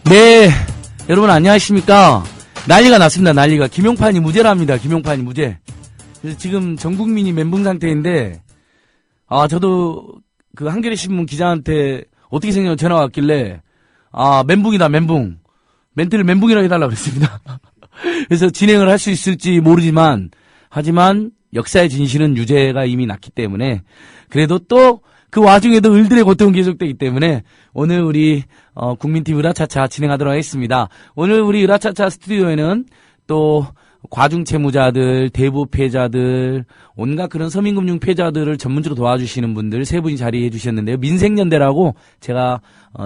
네, 여러분 안녕하십니까? 난리가 났습니다. 난리가. 김용판이 무죄랍니다. 김용판이 무죄. 그래서 지금 전 국민이 멘붕 상태인데, 저도 그 한겨레 신문 기자한테 어떻게 생겼냐고 전화가 왔길래, 멘붕이다, 멘붕. 멘트를 멘붕이라고 해달라고 그랬습니다. 그래서 진행을 할 수 있을지 모르지만, 하지만 역사의 진실은 유죄가 이미 났기 때문에, 그래도 또 그 와중에도 을들의 고통은 계속되기 때문에 오늘 우리 국민TV 으라차차 진행하도록 하겠습니다. 오늘 우리 으라차차 스튜디오에는 또 과중채무자들, 대부 피해자들, 온갖 그런 서민금융 피해자들을 전문적으로 도와주시는 분들 세 분이 자리해 주셨는데요. 민생연대라고 제가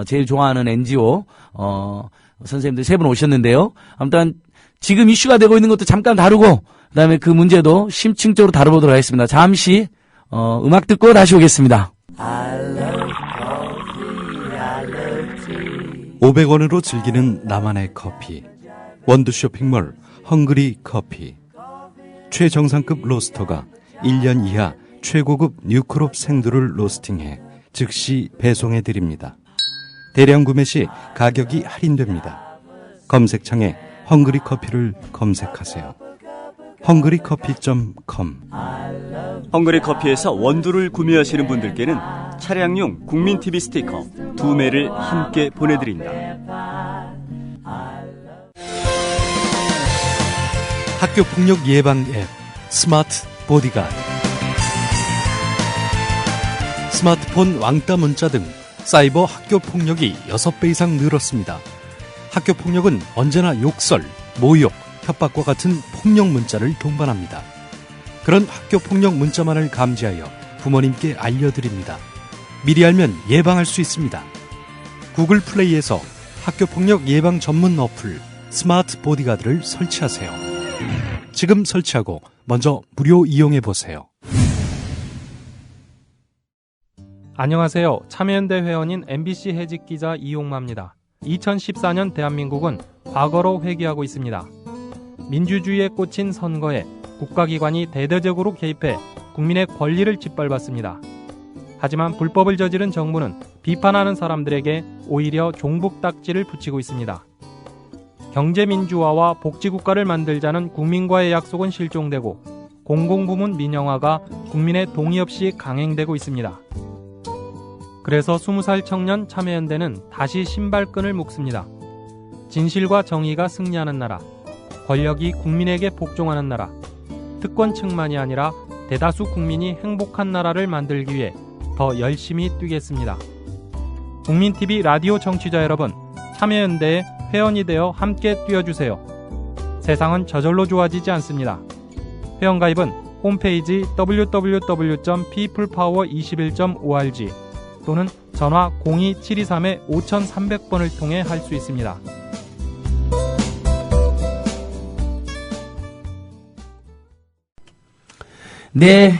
제일 좋아하는 NGO 선생님들 세 분 오셨는데요. 아무튼 지금 이슈가 되고 있는 것도 잠깐 다루고 그다음에 그 문제도 심층적으로 다뤄보도록 하겠습니다. 잠시 음악 듣고 다시 오겠습니다. 500원으로 즐기는 나만의 커피. 원두 쇼핑몰 헝그리 커피. 최정상급 로스터가 1년 이하 최고급 뉴크롭 생두를 로스팅해 즉시 배송해드립니다. 대량 구매 시 가격이 할인됩니다. 검색창에 헝그리 커피를 검색하세요. 헝그리커피.com. 헝그리 커피에서 원두를 구매하시는 분들께는 차량용 국민TV 스티커 2매를 함께 보내드린다. 학교폭력 예방 앱 스마트 보디가드. 스마트폰 왕따 문자 등 사이버 학교폭력이 6배 이상 늘었습니다. 학교폭력은 언제나 욕설, 모욕, 협박과 같은 폭력 문자를 동반합니다. 그런 학교폭력 문자만을 감지하여 부모님께 알려드립니다. 미리 알면 예방할 수 있습니다. 구글 플레이에서 학교폭력 예방 전문 어플 스마트 보디가드를 설치하세요. 지금 설치하고 먼저 무료 이용해보세요. 안녕하세요. 참여연대 회원인 MBC 해직기자 이용마입니다. 2014년 대한민국은 과거로 회귀하고 있습니다. 민주주의에 꽂힌 선거에 국가기관이 대대적으로 개입해 국민의 권리를 짓밟았습니다. 하지만 불법을 저지른 정부는 비판하는 사람들에게 오히려 종북딱지를 붙이고 있습니다. 경제민주화와 복지국가를 만들자는 국민과의 약속은 실종되고 공공부문 민영화가 국민의 동의 없이 강행되고 있습니다. 그래서 20살 청년 참여연대는 다시 신발끈을 묶습니다. 진실과 정의가 승리하는 나라, 권력이 국민에게 복종하는 나라, 특권층만이 아니라 대다수 국민이 행복한 나라를 만들기 위해 더 열심히 뛰겠습니다. 국민TV 라디오 청취자 여러분, 참여연대에 회원이 되어 함께 뛰어주세요. 세상은 저절로 좋아지지 않습니다. 회원가입은 홈페이지 www.peoplepower21.org 또는 전화 02-723-5300번을 통해 할 수 있습니다. 네,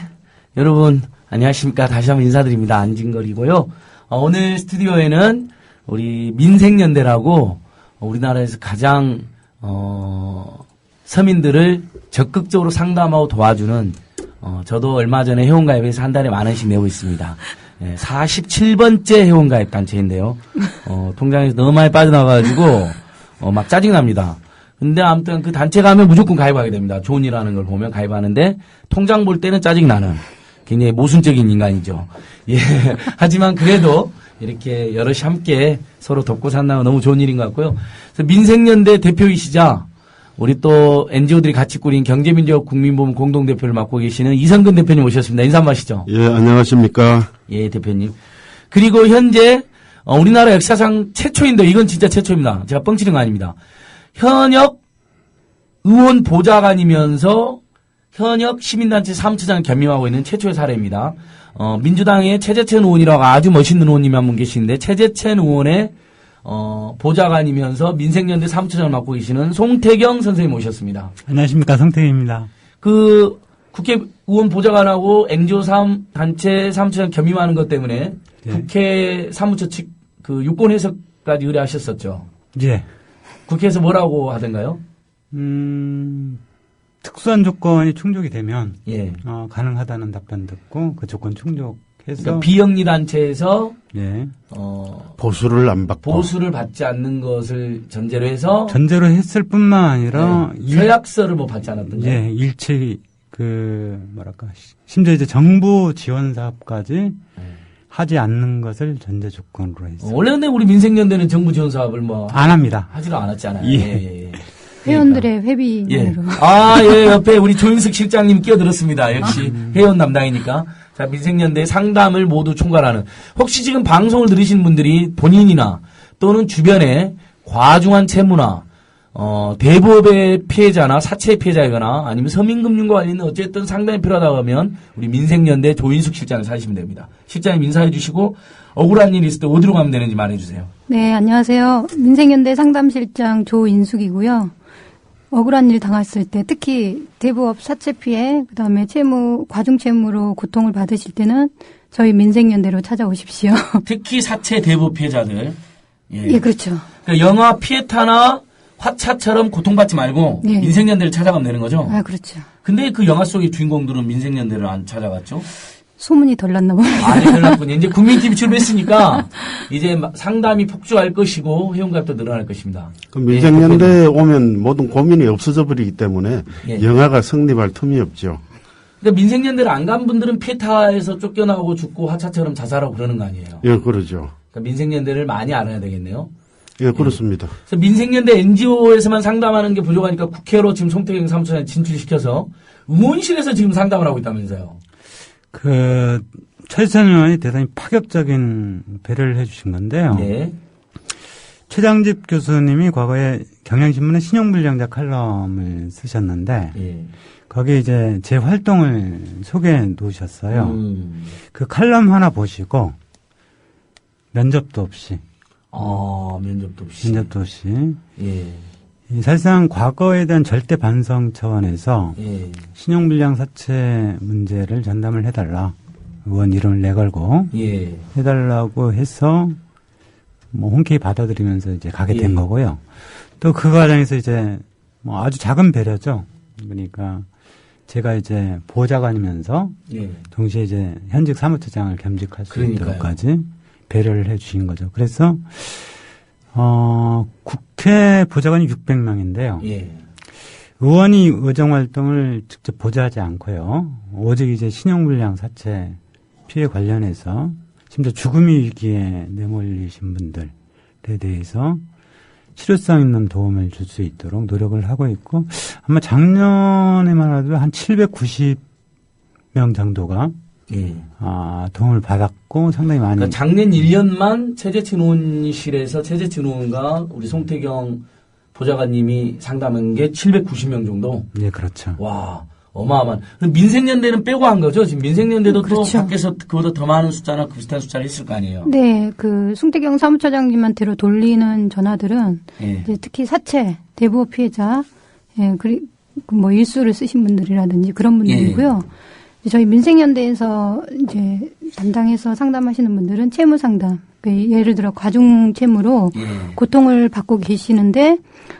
여러분 안녕하십니까. 다시 한번 인사드립니다. 안진걸이고요. 오늘 스튜디오에는 우리 민생연대라고 우리나라에서 가장 서민들을 적극적으로 상담하고 도와주는 저도 얼마 전에 회원가입해서 한 달에 10,000원씩 내고 있습니다. 47번째 회원가입 단체인데요. 통장에서 너무 많이 빠져나가가지고 막 짜증납니다. 근데 아무튼 그 단체 가면 무조건 가입하게 됩니다. 좋은 일 하는 걸 보면 가입하는데 통장 볼 때는 짜증나는 굉장히 모순적인 인간이죠. 예. 하지만 그래도 이렇게 여럿이 함께 서로 돕고 산다는 건 너무 좋은 일인 것 같고요. 그래서 민생연대 대표이시자 우리 또 NGO들이 같이 꾸린 경제민주화 국민보험 공동대표를 맡고 계시는 이성근 대표님 오셨습니다. 인사 한번 하시죠. 예, 안녕하십니까. 예, 대표님. 그리고 현재 우리나라 역사상 최초인데 이건 진짜 최초입니다. 제가 뻥치는 거 아닙니다. 현역 의원 보좌관이면서 현역 시민단체 사무처장을 겸임하고 있는 최초의 사례입니다. 민주당의 최재천 의원이라고 아주 멋있는 의원님이 한 분 계시는데 최재천 의원의 보좌관이면서 민생연대 사무처장을 맡고 계시는 송태경 선생님 모셨습니다. 안녕하십니까. 송태경입니다. 그 국회의원 보좌관하고 NGO 단체 사무처장 겸임하는 것 때문에 네. 국회 사무처 측 그 유권 해석까지 의뢰하셨었죠. 예. 국회에서 뭐라고 하던가요? 특수한 조건이 충족이 되면 예. 가능하다는 답변 듣고 그 조건 충족해 그래서 그러니까 비영리 단체에서 예. 보수를 안 받고 보수를 받지 않는 것을 전제로 해서 전제로 했을 뿐만 아니라 서약서를 뭐 받지 않았던가요? 예, 일체 심지어 이제 정부 지원 사업까지 하지 않는 것을 전제 조건으로 했어요. 원래 근데 우리 민생연대는 정부 지원 사업을 뭐 안 합니다. 하지도 않았잖아요. 예. 회원들의 회비로. 옆에 우리 조윤숙 실장님 끼어들었습니다. 역시 회원 담당이니까. 자, 민생연대 상담을 모두 총괄하는. 혹시 지금 방송을 들으신 분들이 본인이나 또는 주변에 과중한 채무나, 대부업의 피해자나 사채 피해자이거나 아니면 서민금융과 관련된 어쨌든 상담이 필요하다고 하면 우리 민생연대 조인숙 실장을 찾으시면 됩니다. 실장님 인사해 주시고 억울한 일이 있을 때 어디로 가면 되는지 말해 주세요. 네, 안녕하세요. 민생연대 상담실장 조인숙이고요. 억울한 일 당했을 때 특히 대부업 사채 피해, 그다음에 채무, 과중 채무로 고통을 받으실 때는 저희 민생연대로 찾아오십시오. 특히 사채 대부업 피해자들. 예, 그렇죠. 그러니까 영화 피에타나 화차처럼 고통받지 말고 예. 민생연대를 찾아가면 되는 거죠? 아, 그렇죠. 근데 그 영화 속의 주인공들은 민생연대를 안 찾아갔죠? 소문이 덜 났나 봐요. 아니, 별났군요. 이제 국민TV 출범했으니까 이제 상담이 폭주할 것이고 회원가입도 늘어날 것입니다. 그 민생연대에 오면 모든 고민이 없어져 버리기 때문에 예. 영화가 성립할 틈이 없죠. 그러니까 민생연대를 안 간 분들은 피에타에서 쫓겨나고 죽고 화차처럼 자살하고 그러는 거 아니에요? 예, 그러죠. 그러니까 민생연대를 많이 알아야 되겠네요. 예, 그렇습니다. 그래서 민생연대 NGO에서만 상담하는 게 부족하니까 국회로 지금 송태경 사무처장이 진출시켜서 의원실에서 지금 상담을 하고 있다면서요. 최재천 의원이 대단히 파격적인 배려를 해주신 건데요. 네. 최장집 교수님이 과거에 경향신문에 신용불량자 칼럼을 쓰셨는데, 예. 거기에 이제 제 활동을 소개해 놓으셨어요. 그 칼럼 하나 보시고, 면접도 없이. 면접도 없이. 면접도 없이. 예. 사실상 과거에 대한 절대 반성 차원에서 예. 신용불량 사채 문제를 전담을 해달라. 의원 이름을 내걸고 예. 해달라고 해서 뭐 흔쾌히 받아들이면서 이제 가게 된 예. 거고요. 또 그 과정에서 이제 뭐 아주 작은 배려죠. 그러니까 제가 이제 보좌관이면서 예. 동시에 이제 현직 사무처장을 겸직할 수 그러니까요. 있도록까지 배려를 해 주신 거죠. 그래서 국회 보좌관이 600명인데요. 예. 의원이 의정 활동을 직접 보좌하지 않고요. 오직 이제 신용불량 사채 피해 관련해서 심지어 죽음의 위기에 내몰리신 분들에 대해서 실효성 있는 도움을 줄 수 있도록 노력을 하고 있고, 아마 작년에만 해도 한 790명 정도가 예. 도움을 받았고 상당히 많이. 그러니까 작년 1년만 최재천 의원실에서 최재천 의원과 우리 송태경 보좌관님이 상담한 게 790명 정도? 예, 그렇죠. 와, 어마어마한. 그럼 민생연대는 빼고 한 거죠? 지금 민생연대도 그렇죠. 또 밖에서 그보다 더 많은 숫자나 그 비슷한 숫자를 했을 거 아니에요? 네, 그 송태경 사무처장님한테로 돌리는 전화들은 예. 이제 특히 사채, 대부업 피해자, 예, 그리고 뭐 일수를 쓰신 분들이라든지 그런 분들이고요. 저희 민생연대에서 이제 담당해서 상담하시는 분들은 채무 상담, 예를 들어 과중 채무로 예. 고통을 받고 계시는데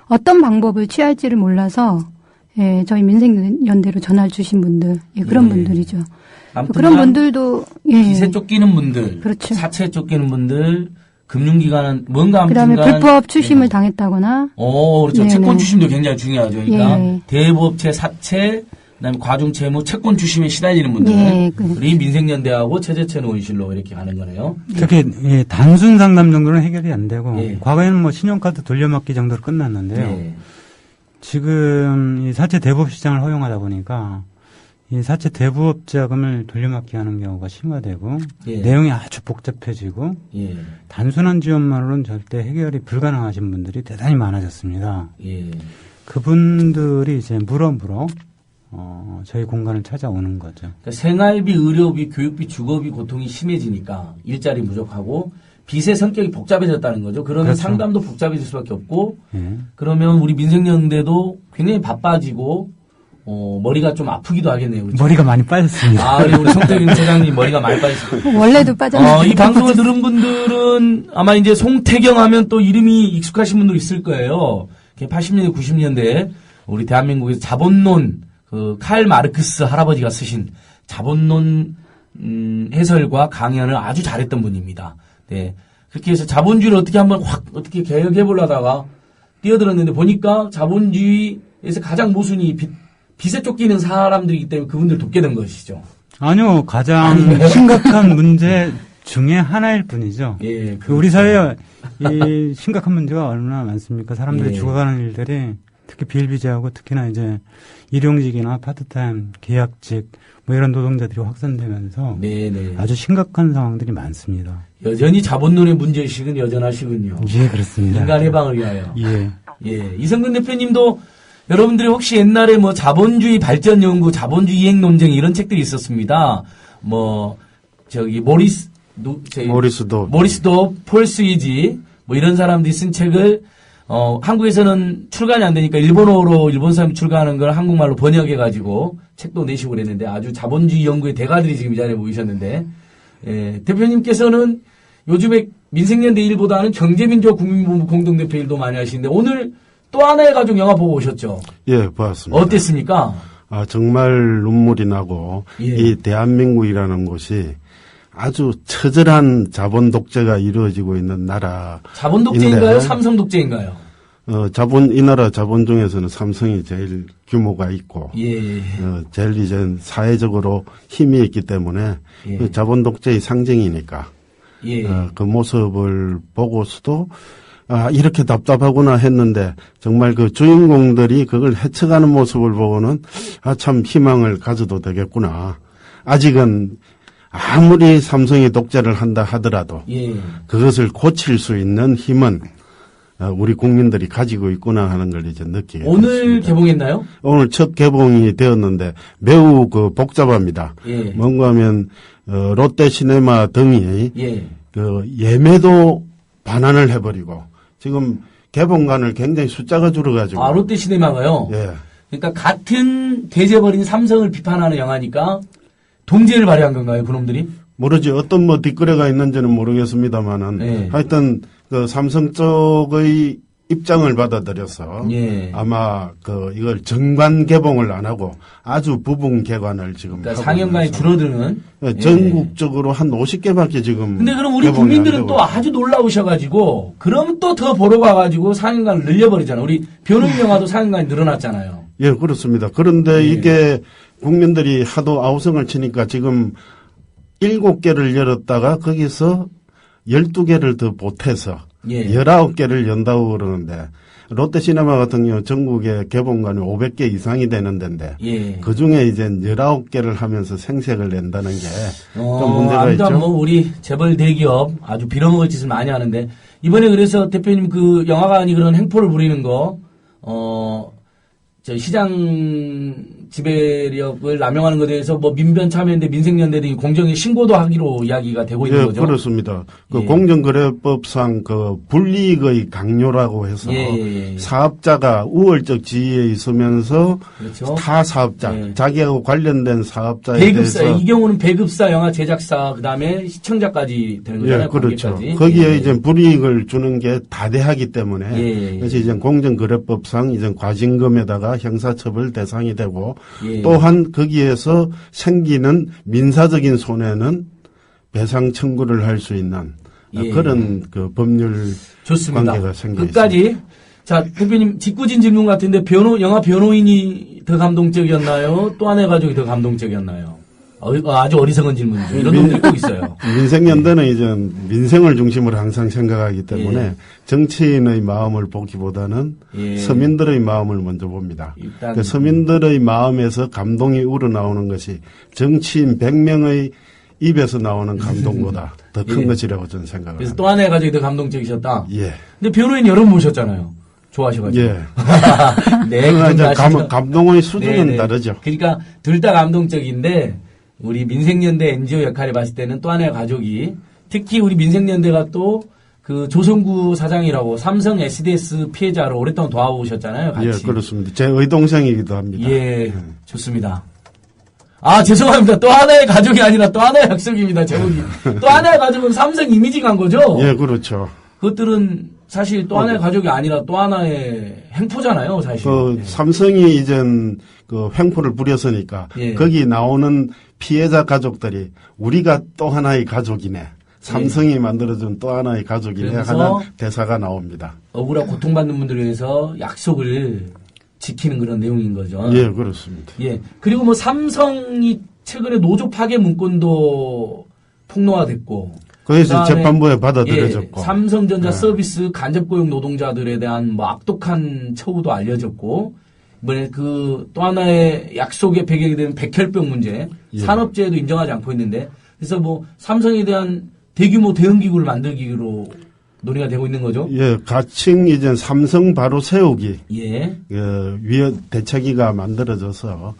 어떤 방법을 취할지를 몰라서 예, 저희 민생연대로 전화를 주신 분들, 예, 그런 예. 분들이죠. 아무튼 그런 분들도 예, 기세 쫓기는 분들, 그렇죠. 사채 쫓기는 분들, 금융기관은 뭔가 그다음에 아무튼간 불법 추심을 당했다거나 그렇죠. 네네. 채권 추심도 굉장히 중요하죠. 그러니까 예. 대부업체 사채, 그다음에 과중채무, 채권 추심에 시달리는 분들, 예, 우리 민생연대하고 최재천 의원실로 이렇게 가는 거네요. 특히 예, 단순 상담 정도는 해결이 안 되고 예. 과거에는 뭐 신용카드 돌려막기 정도로 끝났는데요. 예. 지금 이 사채 대부업 시장을 허용하다 보니까 이 사채 대부업 자금을 돌려막기 하는 경우가 심화되고 예. 내용이 아주 복잡해지고 예. 단순한 지원만으로는 절대 해결이 불가능하신 분들이 대단히 많아졌습니다. 예. 그분들이 이제 물어물어 저희 공간을 찾아오는 거죠. 그러니까 생활비, 의료비, 교육비, 주거비 고통이 심해지니까 일자리 부족하고 빚의 성격이 복잡해졌다는 거죠. 그러면 그렇죠. 상담도 복잡해질 수밖에 없고 예. 그러면 우리 민생연대도 굉장히 바빠지고 머리가 좀 아프기도 하겠네요. 그렇죠? 머리가 많이 빠졌습니다. 우리 송태경 소장님 머리가 많이 빠졌어요. 원래도 빠졌는데 이 방송을 들은 분들은 아마 이제 송태경 하면 또 이름이 익숙하신 분도 있을 거예요. 80년대, 90년대 우리 대한민국에서 자본론, 칼 마르크스 할아버지가 쓰신 자본론 해설과 강연을 아주 잘했던 분입니다. 네. 그렇게 해서 자본주의를 어떻게 한번 확 어떻게 개혁해 보려다가 뛰어들었는데 보니까 자본주의에서 가장 모순이 빚에 쫓기는 사람들이기 때문에 그분들 돕게 된 것이죠. 아니요, 가장 심각한 문제 중에 하나일 뿐이죠. 예, 우리 사회에 이 심각한 문제가 얼마나 많습니까? 사람들이 예. 죽어가는 일들이 특히 비일비재하고 특히나 이제 일용직이나 파트타임, 계약직 뭐 이런 노동자들이 확산되면서 네네. 아주 심각한 상황들이 많습니다. 여전히 자본론의 문제의식은 여전하시군요. 예, 그렇습니다. 인간 해방을 위하여. 예. 예. 이성근 대표님도 여러분들이 혹시 옛날에 뭐 자본주의 발전 연구, 자본주의 이행 논쟁 이런 책들이 있었습니다. 뭐 저기 모리스 도, 폴 스위지 뭐 이런 사람들이 쓴 책을 한국에서는 출간이 안 되니까 일본어로 일본 사람이 출간하는 걸 한국말로 번역해 가지고 책도 내시고 그랬는데 아주 자본주의 연구의 대가들이 지금 이 자리에 모이셨는데 예, 대표님께서는 요즘에 민생연대 일보다는 경제민주화 국민본부 공동대표 일도 많이 하시는데 오늘 또 하나의 가족 영화 보고 오셨죠? 예, 보았습니다. 어땠습니까? 아, 정말 눈물이 나고, 예. 이 대한민국이라는 곳이 아주 처절한 자본 독재가 이루어지고 있는 나라. 자본 독재인가요? 삼성 독재인가요? 이 나라 자본 중에서는 삼성이 제일 규모가 있고, 예. 제일 이제 사회적으로 힘이 있기 때문에 예. 그 자본 독재의 상징이니까, 예. 그 모습을 보고서도 이렇게 답답하구나 했는데 정말 그 주인공들이 그걸 헤쳐가는 모습을 보고는 참 희망을 가져도 되겠구나. 아직은 아무리 삼성이 독재를 한다 하더라도 예. 그것을 고칠 수 있는 힘은 우리 국민들이 가지고 있구나 하는 걸 이제 느끼게 오늘 됐습니다. 개봉했나요? 오늘 첫 개봉이 되었는데 매우 그 복잡합니다. 예. 뭔가 하면 롯데시네마 등이 예. 그 예매도 반환을 해버리고 지금 개봉관을 굉장히 숫자가 줄어가지고. 아, 롯데시네마가요? 예. 그러니까 같은 돼져버린 삼성을 비판하는 영화니까 동지를 발휘한 건가요, 그놈들이? 모르지 어떤 뭐 뒷거래가 있는지는 모르겠습니다만은 네. 하여튼 그 삼성 쪽의 입장을 받아들여서 예. 아마 그 이걸 정관 개봉을 안 하고 아주 부분 개관을 지금 그러니까 하고 상영관이 있어서 줄어드는. 예, 전국적으로 한 50개밖에 지금. 근데 그럼 우리 개봉이 안 국민들은 되고 또 아주 놀라우셔가지고, 그럼 또 더 보러 가가지고 상영관을 늘려버리잖아요. 우리 변호인 영화도 상영관이 늘어났잖아요. 예, 그렇습니다. 그런데 예. 이게 국민들이 하도 아우성을 치니까 지금 7개를 열었다가 거기서 12개를 더 보태서 예. 19개를 연다고 그러는데 롯데시네마 같은 경우 전국에 개봉관이 500개 이상이 되는 데인데 예. 그 중에 이제 19개를 하면서 생색을 낸다는 게 좀 문제가 아무튼 있죠. 뭐 우리 재벌 대기업 아주 빌어먹을 짓을 많이 하는데 이번에 그래서 대표님 그 영화관이 그런 행포를 부리는 거 저 시장 지배력을 남용하는 것에 대해서 뭐 민변 참여연대 민생연대 등이 공정에 신고도 하기로 이야기가 되고 있는 예, 거죠. 그렇습니다. 그 예. 공정거래법상 그 불이익의 강요라고 해서 예. 사업자가 우월적 지위에 있으면서 그렇죠. 타 사업자, 예. 자기하고 관련된 사업자에 배급사 대해서 이 경우는 배급사 영화 제작사 그다음에 시청자까지 되는 거잖아요. 예, 그렇죠. 관계까지. 거기에 예. 이제 불이익을 주는 게 다대하기 때문에 예. 그래서 이제 공정거래법상 이제 과징금에다가 형사처벌 대상이 되고 예. 또한 거기에서 생기는 민사적인 손해는 배상 청구를 할 수 있는 예. 그런 그 법률 좋습니다. 관계가 생겨 끝까지. 있습니다. 자, 대표님 직구진 질문 같은데 영화 변호인이 더 감동적이었나요? 또 하나의 가족이 더 감동적이었나요? 아주 어리석은 질문이죠. 이런 놈들이 꼭 있어요. 민생연대는 이제 민생을 중심으로 항상 생각하기 때문에 예. 정치인의 마음을 보기보다는 예. 서민들의 마음을 먼저 봅니다. 일단 그 서민들의 마음에서 감동이 우러나오는 것이 정치인 100명의 입에서 나오는 감동보다 더 큰 예. 것이라고 저는 생각을 그래서 합니다. 또 하나의 가족이 더 감동적이셨다. 예. 근데 변호인 여러 분 모셨잖아요. 좋아하셔가지고. 예. 네, 그러나 이제 아시죠? 감동의 수준은 네네. 다르죠. 그러니까 둘 다 감동적인데 우리 민생연대 NGO 역할에 봤을 때는 또 하나의 가족이 특히 우리 민생연대가 또 그 조성구 사장이라고 삼성 SDS 피해자로 오랫동안 도와오셨잖아요. 같이. 예, 그렇습니다. 제 의동생이기도 합니다. 예, 좋습니다. 아, 죄송합니다. 또 하나의 가족이 아니라 또 하나의 약속입니다. 제목이. 또 하나의 가족은 삼성 이미지 간 거죠? 예, 그렇죠. 그것들은 사실 또 하나의 가족이 아니라 또 하나의 행포잖아요, 사실. 그 예. 삼성이 이젠 그 횡포를 부렸으니까 예. 거기 나오는 피해자 가족들이 우리가 또 하나의 가족이네. 삼성이 만들어준 또 하나의 가족이네 그러면서 하는 대사가 나옵니다. 억울하고 고통받는 분들을 위해서 약속을 지키는 그런 내용인 거죠. 예, 그렇습니다. 예. 그리고 뭐 삼성이 최근에 노조 파괴 문건도 폭로화됐고. 그래서 그다음에 재판부에 받아들여졌고. 예, 삼성전자 서비스 간접 고용 노동자들에 대한 뭐 악독한 처우도 알려졌고. 이번에 그 또 하나의 약속의 배경이 되는 백혈병 문제. 예. 산업재해도 인정하지 않고 있는데. 그래서 뭐 삼성에 대한 대규모 대응기구를 만들기로 논의가 되고 있는 거죠. 예, 가칭 이제 삼성 바로 세우기. 예. 대책위가 만들어져서,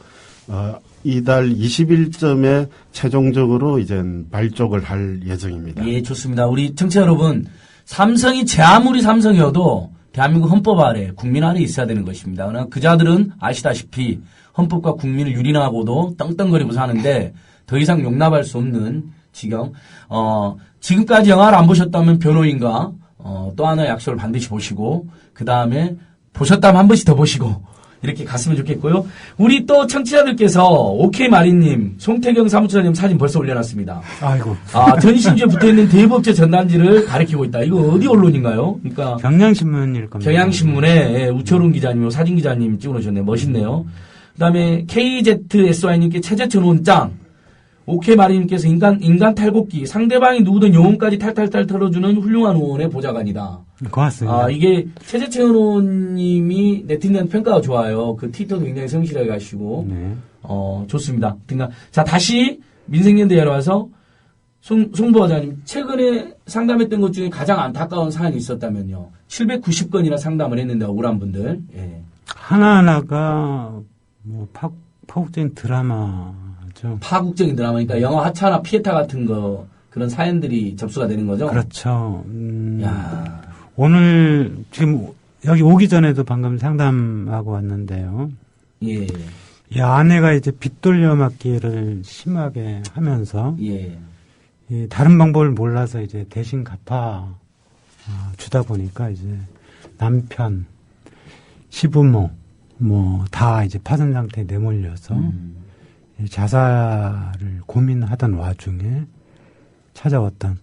이달 20일쯤에 최종적으로 이제 발족을 할 예정입니다. 예, 좋습니다. 우리 청취자 여러분, 삼성이 제 아무리 삼성이어도 대한민국 헌법 아래, 국민 아래 있어야 되는 것입니다. 그러나 그자들은 아시다시피 헌법과 국민을 유린하고도 떵떵거리고 사는데 더 이상 용납할 수 없는 지경. 지금까지 영화를 안 보셨다면 변호인과 또 하나의 약속을 반드시 보시고 그 다음에 보셨다면 한 번씩 더 보시고 이렇게 갔으면 좋겠고요. 우리 또 청취자들께서 오케이 마리님, 송태경 사무처장님 사진 벌써 올려놨습니다. 아이고. 전신주에 붙어있는 대법제 전단지를 가리키고 있다. 이거 어디 언론인가요? 그러니까 경향신문일 겁니다. 경향신문에 우철웅 기자님, 사진 기자님 찍어놓으셨네요. 멋있네요. 그 다음에 KZSY님께 최재천 원장, 오케이 마리님께서 인간 탈곡기, 상대방이 누구든 영혼까지 탈탈탈 털어주는 훌륭한 의원의 보좌관이다. 고맙습니다. 이게 최재천 의원님이 네티즌 평가가 좋아요. 그 트위터도 굉장히 성실하게 하시고, 네. 좋습니다. 자, 다시 민생연대에 와서 송 부과장님, 최근에 상담했던 것 중에 가장 안타까운 사연이 있었다면요. 790건이나 상담을 했는데 억울한 분들. 예. 하나하나가 뭐 파국적인 드라마죠. 파국적인 드라마니까 영화 하차나 피에타 같은 거 그런 사연들이 접수가 되는 거죠. 그렇죠. 야. 오늘 지금 여기 오기 전에도 방금 상담하고 왔는데요. 예. 이 아내가 이제 빚 돌려막기를 심하게 하면서 예. 이 다른 방법을 몰라서 이제 대신 갚아 주다 보니까 이제 남편, 시부모 뭐 다 이제 파산 상태에 내몰려서 자살을 고민하던 와중에 찾아왔던.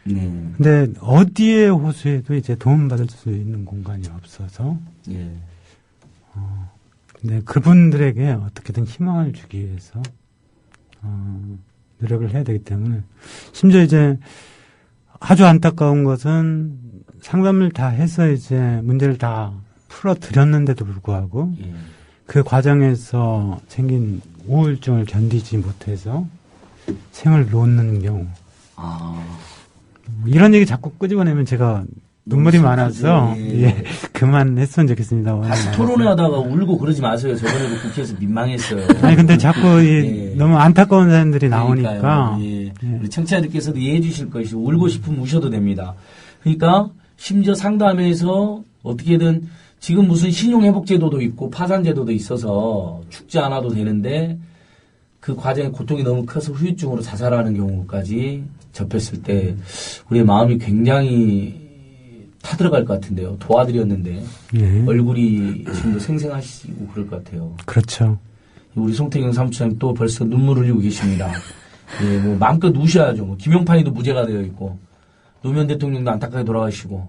네. 근데 어디에 호소해도 이제 도움받을 수 있는 공간이 없어서. 예. 근데 그분들에게 어떻게든 희망을 주기 위해서 노력을 해야 되기 때문에 심지어 이제 아주 안타까운 것은 상담을 다 해서 이제 문제를 다 풀어드렸는데도 불구하고 예. 그 과정에서 생긴 우울증을 견디지 못해서 생을 놓는 경우. 이런 얘기 자꾸 끄집어내면 제가 눈물이 많아서 예. 그만했으면 좋겠습니다. 다시 토론회하다가 울고 그러지 마세요. 저번에도 국회에서 민망했어요. 아니 근데 자꾸 예. 너무 안타까운 사연들이 나오니까. 그러니까요. 예. 우리 청취자들께서도 이해해 주실 것이고 울고 싶으면 우셔도 됩니다. 그러니까 심지어 상담에서 어떻게든 지금 무슨 신용회복제도도 있고 파산제도도 있어서 죽지 않아도 되는데 그 과정의 고통이 너무 커서 후유증으로 자살하는 경우까지 접했을 때 우리의 마음이 굉장히 타들어갈 것 같은데요. 도와드렸는데 예. 얼굴이 지금도 생생하시고 그럴 것 같아요. 그렇죠. 우리 송태경 사무처장님 또 벌써 눈물 흘리고 계십니다. 예, 뭐 마음껏 우셔야죠. 뭐 김용판이도 무죄가 되어 있고 노무현 대통령도 안타깝게 돌아가시고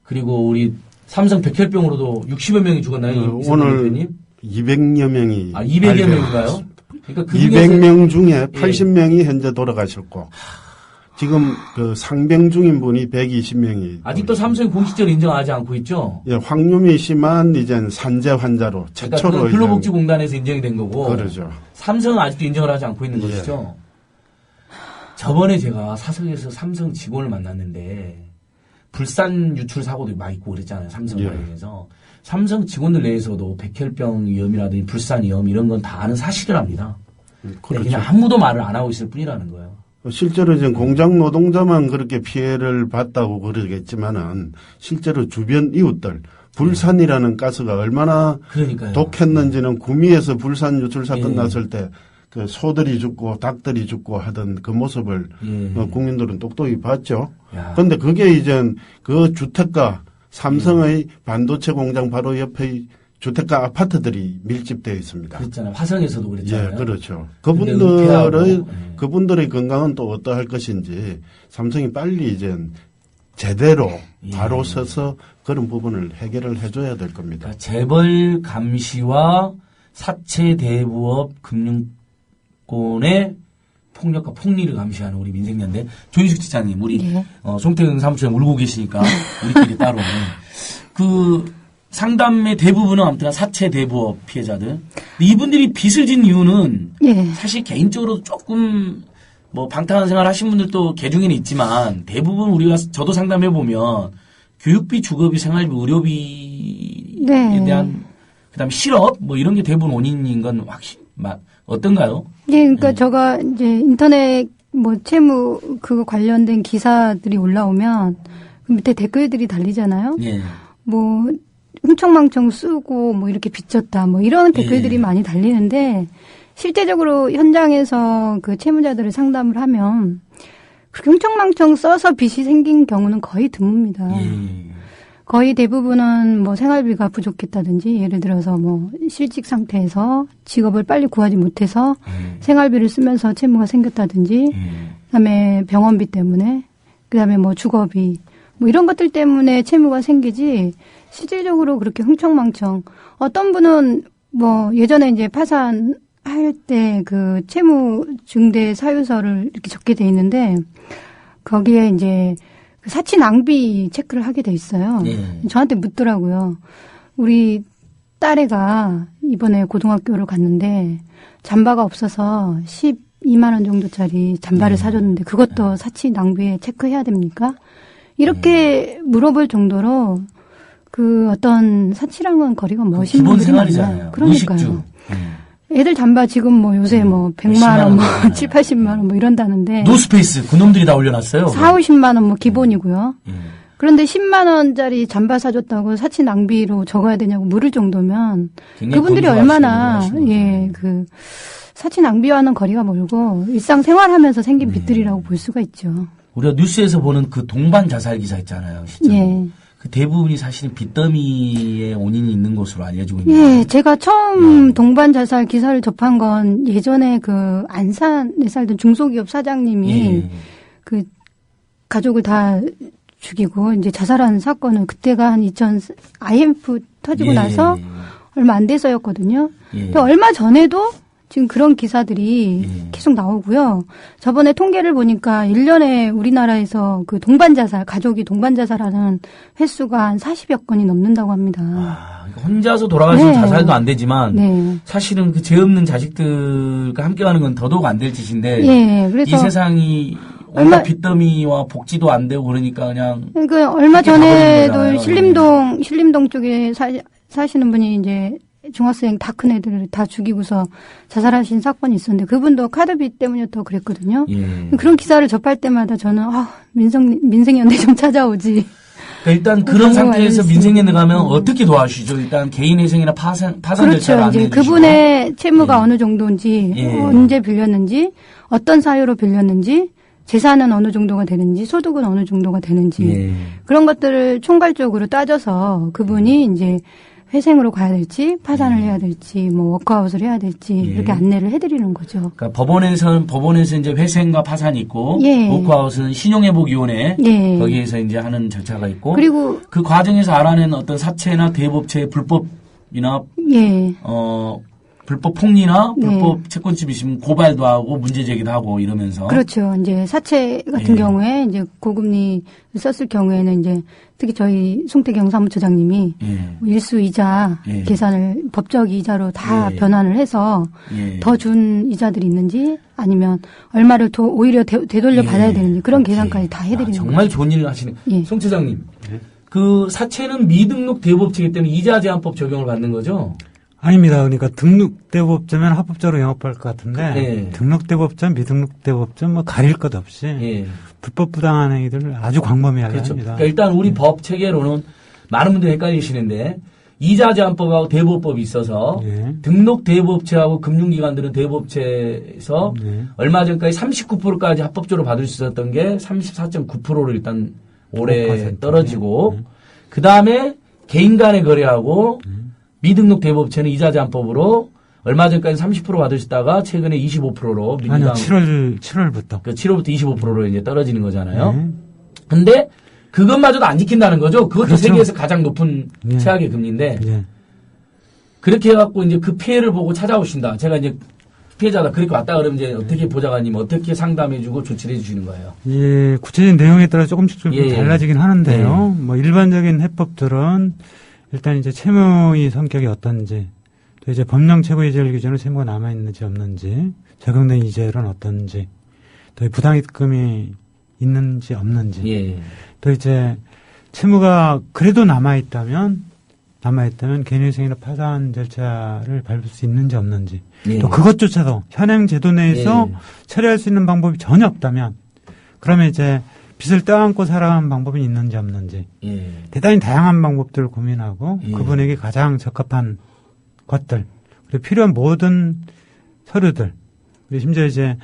그리고 우리 삼성 백혈병으로도 60여 명이 죽었나요? 오늘 200여 명이 200여 명인가요? 그러니까 그 200명 중에 80명이 현재 돌아가셨고 지금 그 상병 중인 분이 120명이 아직도 삼성이 공식적으로 인정하지 않고 있죠. 예, 확률이 심한 이제 산재 환자로 최초로 그러니까 근로복지공단에서 인정이 된 거고. 그러죠. 삼성은 아직도 인정을 하지 않고 있는 예. 것이죠. 저번에 제가 사석에서 삼성 직원을 만났는데 불산 유출 사고도 막 있고 그랬잖아요. 삼성 예. 관련해서. 삼성 직원들 내에서도 백혈병 위험이라든지 불산 위험 이런 건 다 아는 사실이랍니다. 그렇죠. 그냥 아무도 말을 안 하고 있을 뿐이라는 거예요. 실제로 이제 공장 노동자만 그렇게 피해를 봤다고 그러겠지만은 실제로 주변 이웃들 불산이라는 가스가 얼마나 그러니까요. 독했는지는 구미에서 불산 유출 사건 예. 났을 때 그 소들이 죽고 닭들이 죽고 하던 그 모습을 예. 국민들은 똑똑히 봤죠. 야. 그런데 그게 이제 그 주택가 삼성의 반도체 공장 바로 옆의 주택가 아파트들이 밀집되어 있습니다. 그랬잖아요. 화성에서도 그랬잖아요. 예, 그렇죠. 근데 은폐하고, 예. 그분들의 건강은 또 어떠할 것인지 삼성이 빨리 이제 제대로 예. 바로 서서 그런 부분을 해결을 해줘야 될 겁니다. 그러니까 재벌 감시와 사채 대부업 금융권의 폭력과 폭리를 감시하는 우리 민생연대 조인숙 지사님, 우리 네. 송태경 사무처장 울고 계시니까 우리끼리 따로 그 상담의 대부분은 아무튼 사채 대부업 피해자들. 근데 이분들이 빚을 진 이유는 예. 사실 개인적으로 조금 뭐 방탕한 생활 하신 분들도 개중에는 있지만 대부분 우리가 저도 상담해 보면 교육비, 주거비, 생활비, 의료비에 네. 대한 그다음에 실업 뭐 이런 게 대부분 원인인 건 확실히 어떤가요? 예, 그러니까 제가 이제 인터넷 뭐 채무 그거 관련된 기사들이 올라오면 그 밑에 댓글들이 달리잖아요. 예. 뭐 흥청망청 쓰고 뭐 이렇게 빚졌다 뭐 이런 댓글들이 예. 많이 달리는데 실제적으로 현장에서 그 채무자들을 상담을 하면 그렇게 흥청망청 써서 빚이 생긴 경우는 거의 드뭅니다. 예. 거의 대부분은 뭐 생활비가 부족했다든지 예를 들어서 뭐 실직 상태에서 직업을 빨리 구하지 못해서 생활비를 쓰면서 채무가 생겼다든지 그다음에 병원비 때문에 그다음에 뭐 주거비 뭐 이런 것들 때문에 채무가 생기지 실질적으로 그렇게 흥청망청 어떤 분은 뭐 예전에 이제 파산할 때 그 채무 증대 사유서를 이렇게 적게 돼 있는데 거기에 이제 그 사치 낭비 체크를 하게 돼 있어요. 예. 저한테 묻더라고요. 우리 딸애가 이번에 고등학교를 갔는데 잠바가 없어서 12만 원 정도짜리 잠바를 사줬는데 그것도 사치 낭비에 체크해야 됩니까? 이렇게 물어볼 정도로 그 어떤 사치랑은 거리가 먼신 기본 분들이 많아요. 생활이잖아요. 그러니까요. 의식주. 애들 잠바 지금 뭐 요새 뭐 100만 원, 뭐 7, 80만 원 뭐 이런다는데 노스페이스 그놈들이 다 올려놨어요. 4, 50만 원 뭐 기본이고요. 예. 그런데 10만 원짜리 잠바 사줬다고 사치 낭비로 적어야 되냐고 물을 정도면 굉장히 그분들이 건조하시는 얼마나 분들 예, 그 사치 낭비와는 거리가 멀고 일상생활하면서 생긴 빚들이라고 볼 수가 있죠. 우리가 뉴스에서 보는 그 동반 자살 기사 있잖아요. 진짜. 예. 그 대부분이 사실은 빚더미의 원인이 있는 것으로 알려지고 있는 예, 제가 처음 동반 자살 기사를 접한 건 예전에 그 안산에 살던 중소기업 사장님이 예. 그 가족을 다 죽이고 이제 자살한 사건은 그때가 한 IMF 터지고 예. 나서 얼마 안 돼서였거든요. 예. 또 얼마 전에도 지금 그런 기사들이 예. 계속 나오고요. 저번에 통계를 보니까 1년에 우리나라에서 그 동반자살, 가족이 동반자살하는 횟수가 한 40여 건이 넘는다고 합니다. 그러니까 혼자서 돌아가신 네. 자살도 안 되지만 네. 사실은 그 죄 없는 자식들과 함께 가는 건 더더욱 안 될 짓인데 예, 그래서 이 세상이 얼마- 온갖 빚더미와 복지도 안 되고 그러니까 그냥 그 얼마 그렇게 가버리는 전에도 거잖아요. 신림동 쪽에 사시는 분이 이제 중학생 다 큰 애들을 다 죽이고서 자살하신 사건이 있었는데 그분도 카드비 때문이었다고 그랬거든요. 예. 그런 기사를 접할 때마다 저는 민생연대 좀 찾아오지. 그러니까 일단 그런 상태에서 민생연대 가면 어떻게 도와주시죠? 일단 개인회생이나 파산 절차를 그렇죠. 안내해 이제 주시고. 그분의 채무가 예. 어느 정도인지, 예. 언제 빌렸는지, 어떤 사유로 빌렸는지, 재산은 어느 정도가 되는지, 소득은 어느 정도가 되는지, 예. 그런 것들을 총괄적으로 따져서 그분이 이제 회생으로 가야 될지, 파산을 해야 될지, 뭐 워크아웃을 해야 될지, 예. 이렇게 안내를 해드리는 거죠. 그러니까 법원에서 이제 회생과 파산이 있고, 예. 워크아웃은 신용회복위원회 예. 거기에서 이제 하는 절차가 있고, 그리고, 그 과정에서 알아낸 어떤 사채나 대법체의 불법이나 예. 불법 폭리나 네. 불법 채권집 있으면 고발도 하고 문제 제기도 하고 이러면서 그렇죠. 이제 사채 같은 예. 경우에 이제 고금리 썼을 경우에는 이제 특히 저희 송태경 사무처장님이 예. 일수이자 예. 계산을 법적 이자로 다 예. 변환을 해서 예. 더 준 이자들이 있는지 아니면 얼마를 더 오히려 되돌려 예. 받아야 되는지 그런 오케이. 계산까지 다 해드리는 거죠. 정말 좋은 일을 하시네. 예. 송 차장님, 그 사채는 미등록 대법체이기 때문에 이자 제한법 적용을 받는 거죠? 아닙니다. 그러니까 등록대법자면 합법적으로 영업할 것 같은데 예. 등록대법자, 미등록대법자 뭐 가릴 것 없이 예. 불법 부당한 행위들을 아주 광범위하게 그렇죠. 합니다. 그러니까 일단 우리 법 체계로는 많은 분들이 헷갈리시는데 이자 제한법하고 대법법이 있어서 예. 등록 대법체하고 금융기관들은 대법체에서 네. 얼마 전까지 39%까지 합법적으로 받을 수 있었던 게 34.9%로 일단 올해 5%. 떨어지고 네. 그 다음에 개인 간의 거래하고 미등록 대부업체는 이자 제한법으로 얼마 전까지 30% 받으시다가 최근에 25%로 아니요, 민주당 7월부터. 그 7월부터 25%로 이제 떨어지는 거잖아요. 근데 그것마저도 안 지킨다는 거죠. 그것도 그렇죠. 세계에서 가장 높은 예. 최악의 금리인데 예. 그렇게 해갖고 이제 그 피해를 보고 찾아오신다. 제가 이제 피해자다 그렇게 왔다 그러면 이제 어떻게 보좌관님 어떻게 상담해주고 조치를 해주시는 거예요. 예, 구체적인 내용에 따라 조금씩 좀 예. 달라지긴 하는데요. 뭐 일반적인 해법들은 일단 이제 채무의 성격이 어떤지, 또 이제 법령 최고이자율 기준으로 채무가 남아 있는지 없는지, 적용된 이자율은 어떤지, 또 부당입금이 있는지 없는지, 예. 또 이제 채무가 그래도 남아 있다면 개인회생이나 파산 절차를 밟을 수 있는지 없는지, 예. 또 그것조차도 현행 제도 내에서 예. 처리할 수 있는 방법이 전혀 없다면, 그러면 이제 빚을 떠안고 살아가는 방법이 있는지 없는지, 예. 대단히 다양한 방법들을 고민하고 예. 그분에게 가장 적합한 것들, 그리고 필요한 모든 서류들, 그리고 심지어 이제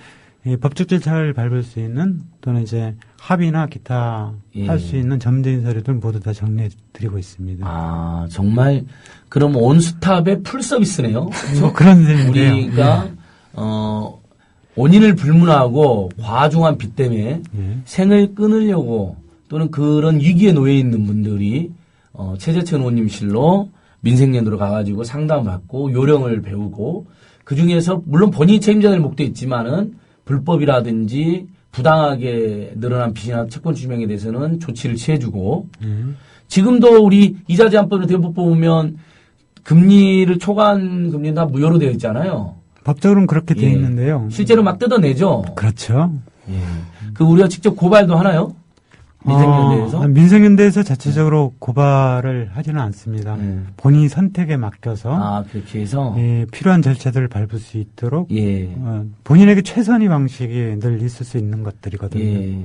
이 법적 절차를 밟을 수 있는 또는 이제 합의나 기타 예. 할 수 있는 점진 서류들 모두 다 정리해 드리고 있습니다. 아, 정말, 그럼 온스탑의 풀 서비스네요. 뭐 그런 셈인데요. 우리가, 원인을 불문하고 과중한 빚 때문에 예. 생을 끊으려고 또는 그런 위기에 놓여 있는 분들이, 최재천 의원님실로 민생연대로 가가지고 상담받고 요령을 배우고 그 중에서 물론 본인이 책임져야 될 목도 있지만은 불법이라든지 부당하게 늘어난 빚이나 채권 주명에 대해서는 조치를 취해주고 지금도 우리 이자 제한법을 대부분 보면 금리를 초과 금리는 다 무효로 되어 있잖아요. 법적으로는 그렇게 되어 예. 있는데요. 실제로 막 뜯어내죠. 그렇죠. 예. 그 우리가 직접 고발도 하나요? 민생연대에서? 민생연대에서 자체적으로 고발을 하지는 않습니다. 예. 본인이 선택에 맡겨서 아, 그렇게 해서? 예, 필요한 절차들을 밟을 수 있도록 예. 본인에게 최선의 방식이 늘 있을 수 있는 것들이거든요. 예.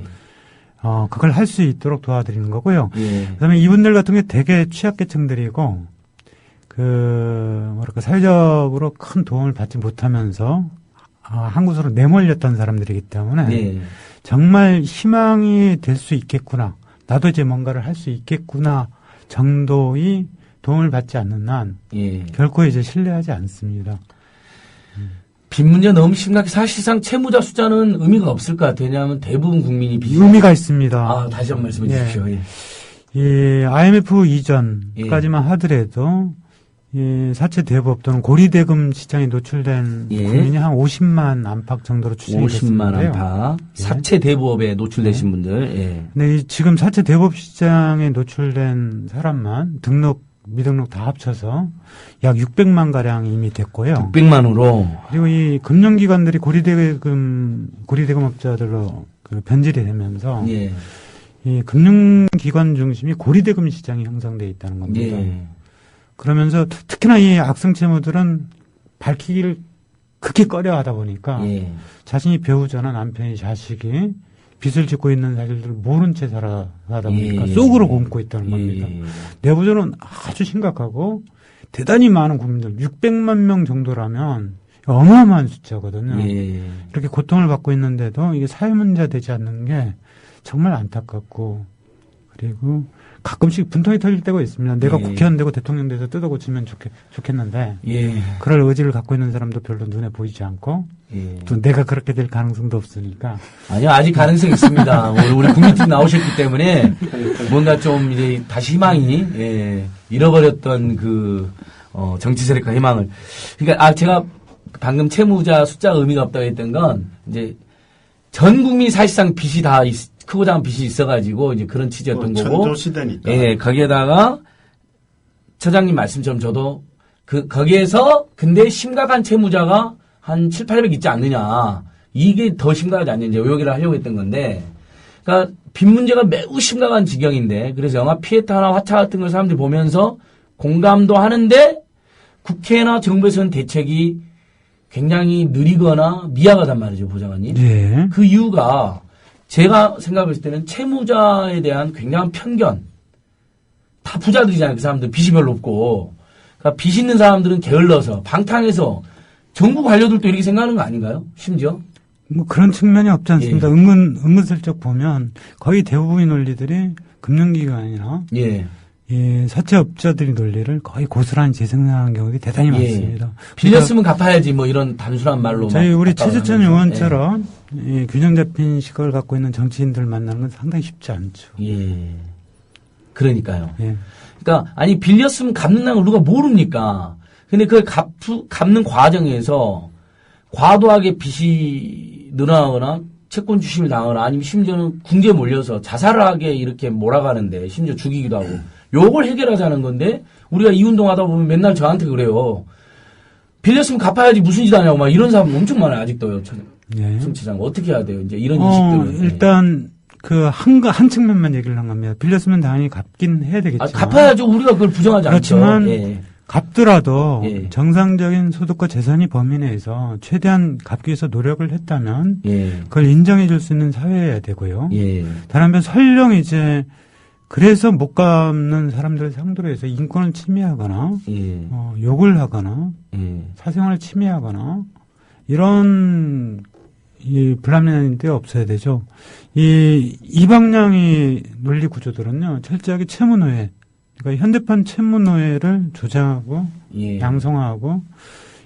그걸 할 수 있도록 도와드리는 거고요. 예. 그다음에 이분들 같은 게 되게 취약계층들이고 사회적으로 큰 도움을 받지 못하면서 한 곳으로 내몰렸던 사람들이기 때문에 예. 정말 희망이 될 수 있겠구나. 나도 이제 뭔가를 할 수 있겠구나 정도의 도움을 받지 않는 한 예. 결코 이제 신뢰하지 않습니다. 빚 문제 너무 심각해. 사실상 채무자 숫자는 의미가 없을 것 같아요. 왜냐하면 대부분 국민이 빚이. 의미가 있습니다. 아, 다시 한 번 말씀해 주십시오. 예. 이 IMF 이전까지만 하더라도 이 사채 대부업 또는 고리대금 시장에 노출된 예. 국민이 한 50만 안팎 정도로 추정이 50만 됐는데요. 안팎. 예. 사채 대부업에 노출되신 분들. 예. 근데 지금 사채 대부업 시장에 노출된 사람만 미등록 다 합쳐서 약 600만 가량 이미 됐고요. 600만으로. 그리고 이 금융기관들이 고리대금업자들로 변질이 되면서 예. 이 금융기관 중심이 고리대금 시장이 형성되어 있다는 겁니다. 예. 그러면서 특히나 이 악성채무들은 밝히기를 극히 꺼려하다 보니까 예. 자신이 배우자나 남편이 자식이 빚을 짓고 있는 사실들을 모른 채 살아가다 보니까 예. 속으로 굶고 있다는 겁니다. 예. 내부적으로는 아주 심각하고 대단히 많은 국민들 600만 명 정도라면 어마어마한 숫자거든요. 예. 이렇게 고통을 받고 있는데도 이게 사회 문제가 되지 않는 게 정말 안타깝고 그리고 가끔씩 분통이 터질 때가 있습니다. 내가 예. 국회의원 되고 대통령 돼서 뜯어고치면 좋겠는데 예. 그럴 의지를 갖고 있는 사람도 별로 눈에 보이지 않고 예. 또 내가 그렇게 될 가능성도 없으니까 아니요, 아직 가능성이 있습니다. 우리 국민팀 나오셨기 때문에 뭔가 좀 이제 다시 희망이, 잃어버렸던 정치 세력과 희망을. 그러니까, 제가 방금 채무자 숫자 의미가 없다고 했던 건 이제 전 국민이 사실상 빚이 다 크고 작은 빚이 있어가지고 이제 그런 취지였던 거고. 천조시대니까. 예, 거기에다가 처장님 말씀처럼 저도 거기에서 근데 심각한 채무자가 한 7, 800 있지 않느냐. 이게 더 심각하지 않느냐. 요 얘기를 하려고 했던 건데. 그러니까 빚 문제가 매우 심각한 지경인데 그래서 영화 피에타나 화차 같은 걸 사람들이 보면서 공감도 하는데 국회나 정부에서는 대책이 굉장히 느리거나 미약하단 말이죠, 보좌관님. 예. 그 이유가 제가 생각했을 때는 채무자에 대한 굉장한 편견. 다 부자들이잖아요. 그 사람들 빚이 별로 없고. 그러니까 빚 있는 사람들은 게을러서 방탕해서 정부 관료들도 이렇게 생각하는 거 아닌가요? 심지어? 뭐 그런 측면이 없지 않습니다. 예. 은근슬쩍 보면 거의 대부분의 논리들이 금융기관이나 예. 이 사채업자들이 논리를 거의 고스란히 재생산하는 경우가 대단히 많습니다. 빌렸으면 갚아야지 뭐 이런 단순한 말로. 저희 우리 갚아가는 최주천 거죠. 의원처럼 이 균형 잡힌 시각을 갖고 있는 정치인들 만나는 건 상당히 쉽지 않죠. 예. 그러니까요. 예. 그러니까 아니 빌렸으면 갚는다는 걸 누가 모릅니까? 근데 그걸 갚는 과정에서 과도하게 빚이 늘어나거나 채권 주심을 당하거나 아니면 심지어는 궁지에 몰려서 자살을 하게 이렇게 몰아가는데 심지어 죽이기도 하고 요걸 해결하자는 건데 우리가 이 운동하다 보면 맨날 저한테 그래요. 빌렸으면 갚아야지 무슨 짓 하냐고 막 이런 사람 엄청 많아요. 아직도요. 예. 정치장 어떻게 해야 돼요? 이제 이런 인식들은. 일단 그 한 측면만 얘기를 한 겁니다. 빌렸으면 당연히 갚긴 해야 되겠죠. 아, 갚아야죠. 우리가 그걸 부정하지 그렇지만 않죠. 예. 갚더라도 예. 정상적인 소득과 재산이 범위 내에서 최대한 갚기 위해서 노력을 했다면 예. 그걸 인정해 줄 수 있는 사회여야 되고요. 예. 다른 한편 설령 이제 그래서 못 갚는 사람들을 상대로 해서 인권을 침해하거나 예. 욕을 하거나 예. 사생활을 침해하거나 이런 이 불합리한 데 없어야 되죠. 이 방향의 논리 구조들은요, 철저하게 채무노예, 그러니까 현대판 채무노예를 조장하고 예. 양성화하고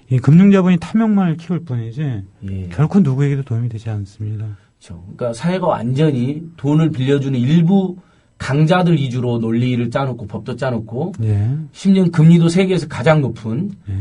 이 금융자본이 탐욕만을 키울 뿐이지 예. 결코 누구에게도 도움이 되지 않습니다. 그렇죠. 그러니까 사회가 완전히 돈을 빌려주는 일부 강자들 위주로 논리를 짜놓고 법도 짜놓고 예. 심지어 금리도 세계에서 가장 높은 예.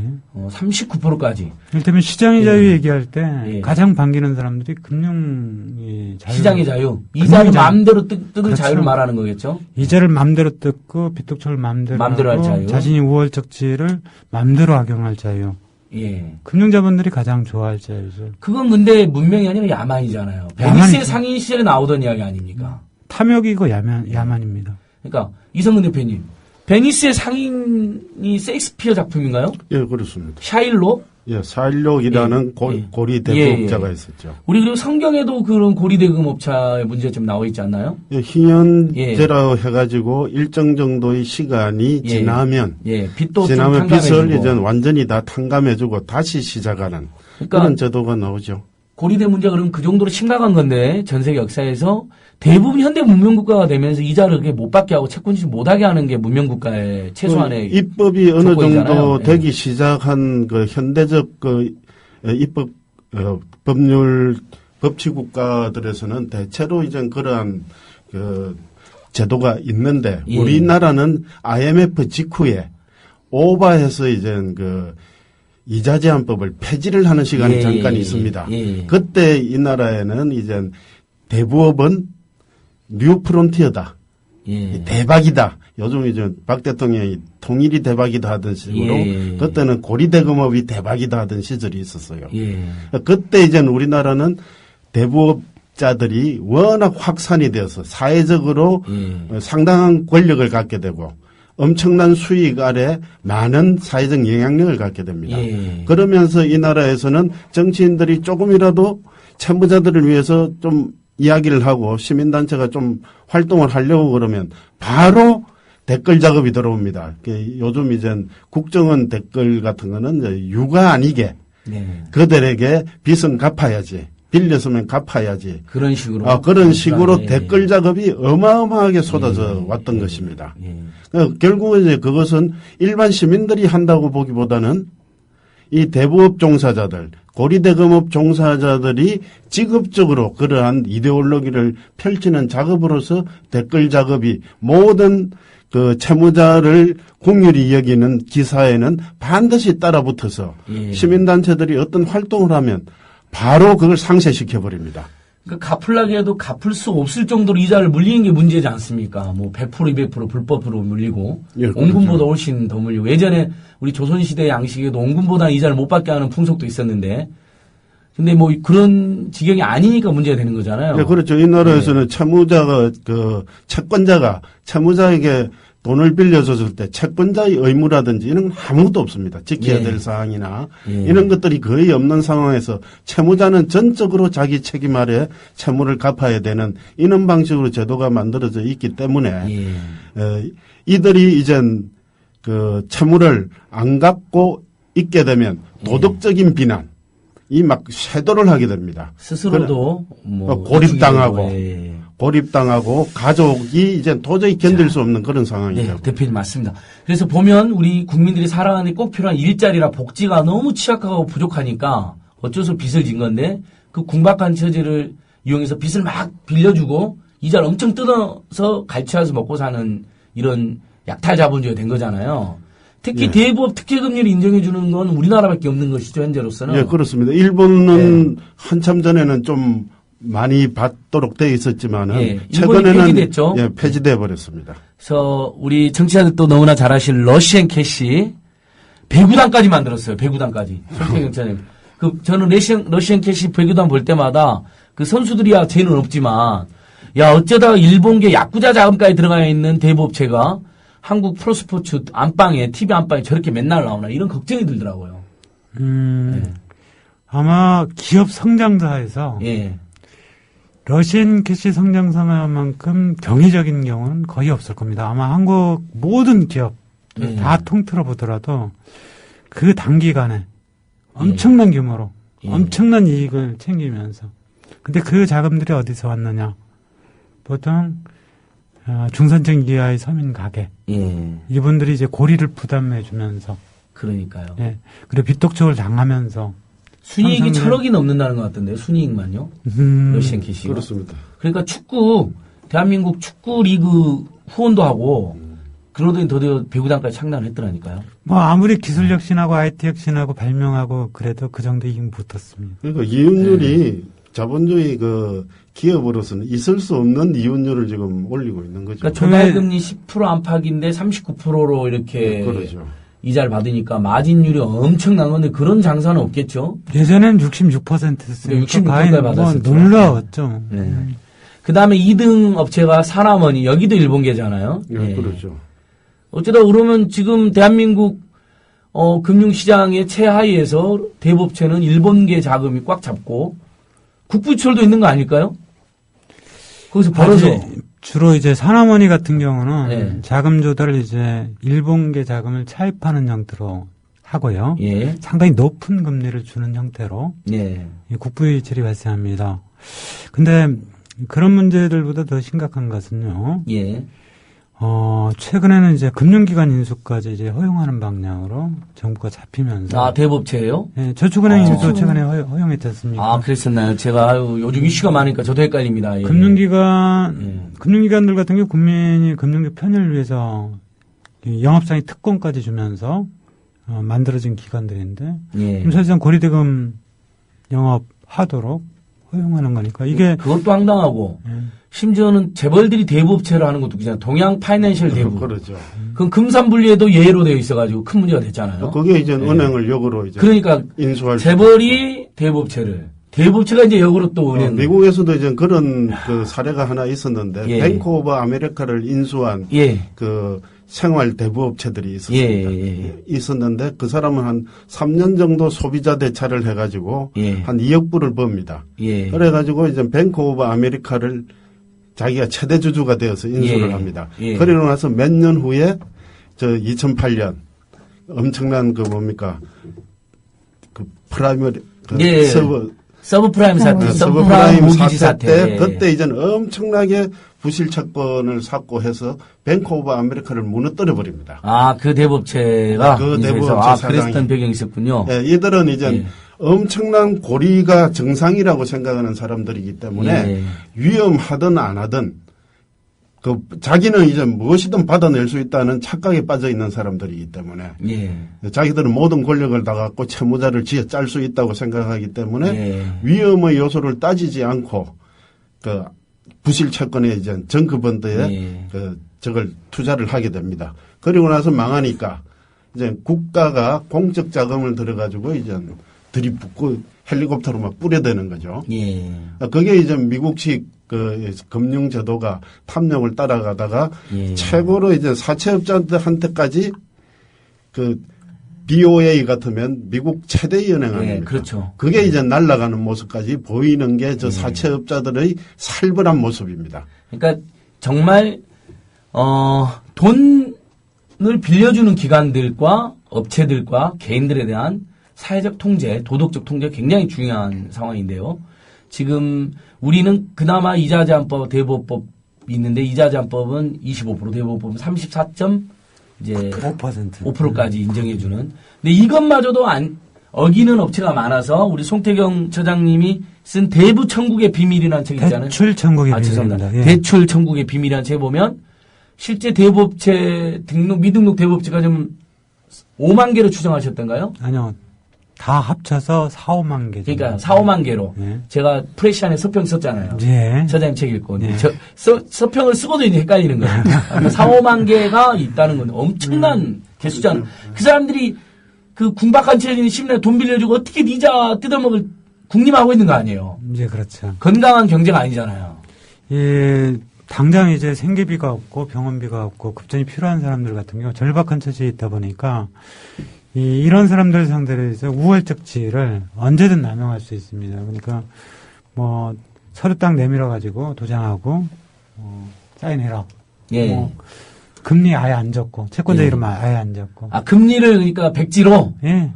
39%까지 이를테면 시장의 자유 예. 얘기할 때 예. 가장 반기는 사람들이 금융 자유, 시장의 자유, 금융의 이자를 자유. 마음대로 뜯을 그렇죠. 자유를 말하는 거겠죠. 이자를 맘대로 뜯고 빚독촉을 맘대로 맘대로 할 하고 자유. 자신이 우월적지를 맘대로 악용할 자유. 예. 금융자본들이 가장 좋아할 자유죠. 그건 근데 문명이 아니라 야만이잖아요. 베니스의 야만이죠. 상인 시절에 나오던 이야기 아닙니까? 탐욕이고 야만입니다. 그러니까 이성근 대표님, 베니스의 상인이 셰익스피어 작품인가요? 예, 그렇습니다. 샤일록? 예, 사일록이라는 예. 고리 대금업자가 예. 있었죠. 우리 그리고 성경에도 그런 고리대금업자의 문제가 좀 나와 있지 않나요? 예, 희연제라고 해가지고 일정 정도의 시간이 예. 지나면 빚도 지나면 좀 빚을 탕감해주고. 이제 완전히 다 탕감해주고 다시 시작하는 그러니까 그런 제도가 나오죠. 고리대 문제가 그럼 그 정도로 심각한 건데 전 세계 역사에서 대부분 현대 문명국가가 되면서 이자를 그렇게 못 받게 하고 채권 주식 못하게 하는 게 문명국가의 최소한의 입법이 어느 조건이잖아요. 정도 예. 되기 시작한 그 현대적 그 입법 법률 법치 국가들에서는 대체로 이제 그러한 그 제도가 있는데 예. 우리나라는 IMF 직후에 오바해서 이제 그 이자 제한법을 폐지를 하는 시간이 예, 잠깐 예, 있습니다. 예. 그때 이 나라에는 이제 대부업은 뉴 프론티어다. 예. 대박이다. 요즘 이제 박 대통령이 통일이 대박이다 하던 식으로 예. 그때는 고리대금업이 대박이다 하던 시절이 있었어요. 예. 그때 이제 우리나라는 대부업자들이 워낙 확산이 되어서 사회적으로 예. 상당한 권력을 갖게 되고 엄청난 수익 아래 많은 사회적 영향력을 갖게 됩니다. 예. 그러면서 이 나라에서는 정치인들이 조금이라도 채무자들을 위해서 좀 이야기를 하고 시민단체가 좀 활동을 하려고 그러면 바로 댓글 작업이 들어옵니다. 요즘 이제 국정원 댓글 같은 거는 이제 유가 아니게 네. 그들에게 빚은 갚아야지. 빌렸으면 갚아야지. 그런 식으로. 그런 식으로 예. 댓글 작업이 어마어마하게 쏟아져 예. 왔던 예. 것입니다. 예. 결국은 이제 그것은 일반 시민들이 한다고 보기보다는 이 대부업 종사자들, 고리대금업 종사자들이 직업적으로 그러한 이데올로기를 펼치는 작업으로서 댓글 작업이 모든 그 채무자를 공률이 여기는 기사에는 반드시 따라붙어서 예. 시민단체들이 어떤 활동을 하면 바로 그걸 상쇄시켜 버립니다. 그러니까 갚으려고 해도 갚을 수 없을 정도로 이자를 물리는 게 문제지 않습니까? 뭐 100%, 200% 불법으로 물리고 예, 그렇죠. 원금보다 훨씬 더 물리고 예전에 우리 조선시대 양식에도 원금보다 이자를 못 받게 하는 풍속도 있었는데 근데 뭐 그런 지경이 아니니까 문제가 되는 거잖아요. 네, 그렇죠. 이 나라에서는 채무자가 그 채권자가 채무자에게 돈을 빌려줬을 때 채권자의 의무라든지 이런 건 아무것도 없습니다. 지켜야 예. 될 사항이나 예. 이런 것들이 거의 없는 상황에서 채무자는 전적으로 자기 책임 아래 채무를 갚아야 되는 이런 방식으로 제도가 만들어져 있기 때문에 예. 이들이 이젠 그 채무를 안 갚고 있게 되면 도덕적인 비난 이 막 쇄도를 하게 됩니다. 스스로도 뭐 고립당하고 예. 고립당하고 가족이 이제 도저히 견딜 수 없는 그런 상황이 네, 되고. 대표님 맞습니다. 그래서 보면 우리 국민들이 살아가는 데 꼭 필요한 일자리나 복지가 너무 취약하고 부족하니까 어쩔 수 없이 빚을 진 건데 그 궁박한 처지를 이용해서 빚을 막 빌려주고 이자를 엄청 뜯어서 갈취해서 먹고 사는 이런 약탈 자본주의가 된 거잖아요. 특히 예. 대부업 특혜금리를 인정해주는 건 우리나라밖에 없는 것이죠, 현재로서는. 예, 그렇습니다. 일본은 한참 전에는 좀 많이 받도록 돼 있었지만은 예, 일본이 최근에는 폐지됐죠. 예, 폐지돼 버렸습니다. 그래서 우리 정치자들도 너무나 잘 아실 러시안 캐시 배구단까지 만들었어요. 배구단까지. 손태경 경차님. 저는 러시안 캐시 배구단 볼 때마다 그 선수들이야 죄는 없지만 야 어쩌다가 일본계 야쿠자 자금까지 들어가 있는 대부업체가 한국 프로스포츠 안방에 TV 안방에 저렇게 맨날 나오나 이런 걱정이 들더라고요. 아마 기업 성장사에서 예. 러시안 캐시 성장사만큼 경이적인 경우는 거의 없을 겁니다. 아마 한국 모든 기업 다 통틀어 보더라도 그 단기간에 엄청난 규모로 엄청난 이익을 챙기면서 근데 그 자금들이 어디서 왔느냐? 보통 중산층 이하의 서민 가게 이분들이 이제 고리를 부담해 주면서 그러니까요. 예. 그리고 빚독촉을 당하면서 순이익이 1,000억이 넘는다는 것 같던데요. 순이익만요. 러시안 캐시가. 그렇습니다. 그러니까 대한민국 축구 리그 후원도 하고 그러더니 더더욱 배구단까지 창단을 했더라니까요. 뭐 아무리 기술 혁신하고 IT 혁신하고 발명하고 그래도 그 정도 이익 못 얻습니다. 그러니까 이윤율이 자본주의 그 기업으로서는 있을 수 없는 이윤율을 지금 올리고 있는 거죠. 그러니까 조달금리 10% 안팎인데 39%로 이렇게 그러죠. 이자를 받으니까 마진율이 엄청난 건데 그런 장사는 없겠죠. 예전엔 66%였으니까 66%까지 받았었죠. 놀라웠죠. 네. 그 다음에 2등 업체가 사나머니 여기도 일본계잖아요. 네, 그렇죠. 어쩌다 그러면 지금 대한민국 금융시장의 최하위에서 대부업체는 일본계 자금이 꽉 잡고 국부출도 있는 거 아닐까요? 거기서 벌어서 주로 이제 사나머니 같은 경우는 네. 자금 조달을 이제 일본계 자금을 차입하는 형태로 하고요. 예. 상당히 높은 금리를 주는 형태로 예. 이 국부유출이 발생합니다. 근데 그런 문제들보다 더 심각한 것은요. 예. 최근에는 이제 금융기관 인수까지 이제 허용하는 방향으로 정부가 잡히면서. 대부업체예요? 네, 저축은행 인수 최근에 허용했지 않습니까? 그랬었나요? 제가 요즘 이슈가 많으니까 저도 헷갈립니다. 예. 금융기관들 같은 경우 국민이 금융적 편의를 위해서 영업상의 특권까지 주면서 만들어진 기관들인데, 예. 사실상 고리대금 영업하도록 허용하는 거니까 이게 그것도 황당하고 심지어는 재벌들이 대부업체를 하는 것도 그냥 동양 파이낸셜 대부. 그렇죠. 그럼 금산분리에도 예외로 되어 있어가지고 큰 문제가 됐잖아요. 그게 이제 은행을 역으로 이제 그러니까 인수할 재벌이 대부업체가 이제 역으로 또 은행. 미국에서도 이제 그런 그 사례가 하나 있었는데 예. 뱅크 오브 아메리카를 인수한 그 생활 대부업체들이 있었습니다. 있었는데 그 사람은 한 3년 정도 소비자 대차를 해가지고 한 2억 불을 법니다. 그래가지고 이제 뱅크 오브 아메리카를 자기가 최대 주주가 되어서 인수를 합니다. 그러고 나서 몇 년 후에 2008년 엄청난 그 프라이머리 서브프라임 사태, 서브프라임 모기지 사태 사태. 때 그때 이제는 엄청나게 부실 채권을 샀고 해서 뱅크 오브 아메리카를 무너뜨려 버립니다. 그 대부업체가 그 대부업체 사장이. 그랬던 배경이 있었군요. 네, 이들은 이제 엄청난 고리가 정상이라고 생각하는 사람들이기 때문에 위험하든 안 하든 자기는 이제 무엇이든 받아낼 수 있다는 착각에 빠져 있는 사람들이기 때문에 자기들은 모든 권력을 다 갖고 채무자를 지어 짤 수 있다고 생각하기 때문에 위험의 요소를 따지지 않고 부실 채권에 이제 정크펀드에 저걸 투자를 하게 됩니다. 그리고 나서 망하니까 이제 국가가 공적 자금을 들어가지고 이제 들이붓고 헬리콥터로 막 뿌려대는 거죠. 그게 이제 미국식 금융 제도가 탐욕을 따라가다가 최고로 이제 사채업자한테까지 BOA 같으면 미국 최대의 은행 아닙니까? 그렇죠. 그게 이제 날아가는 모습까지 보이는 게 저 사채업자들의 살벌한 모습입니다. 그러니까 정말 돈을 빌려주는 기관들과 업체들과 개인들에 대한 사회적 통제, 도덕적 통제가 굉장히 중요한 상황인데요. 지금 우리는 그나마 이자 제한법 대부업법 있는데 이자 제한법은 25% 대부업법은 5%까지 인정해주는. 근데 이것마저도 어기는 업체가 많아서 우리 송태경 처장님이 쓴 대부 천국의 비밀이라는 책 있잖아요. 대출 천국의 비밀입니다. 예. 대출 천국의 비밀이라는 책 보면 실제 대부업체 미등록 대부업체가 좀 5만 개로 추정하셨던가요? 아니요. 다 합쳐서 4, 5만 개. 그러니까 4, 5만 개로. 예. 제가 프레시안에 서평 썼잖아요. 예. 처장님 책 읽고. 예. 서평을 쓰고도 이제 헷갈리는 거예요. 4, 5만 개가 있다는 건 엄청난 개수잖아요. 그 사람들이 그 궁박한 체질인 10년 돈 빌려주고 어떻게 이자 뜯어먹을 국림하고 있는 거 아니에요. 예, 그렇죠. 건강한 경제가 아니잖아요. 예, 당장 이제 생계비가 없고 병원비가 없고 급전이 필요한 사람들 같은 경우 절박한 처지에 있다 보니까 이런 사람들 상대로 해서 우월적 지위를 언제든 남용할 수 있습니다. 그러니까 뭐 서류 딱 내밀어 가지고 도장하고 사인해라. 예. 뭐 금리 아예 안 적고 채권자 예. 이름 아예 안 적고. 아 금리를 그러니까 백지로 예.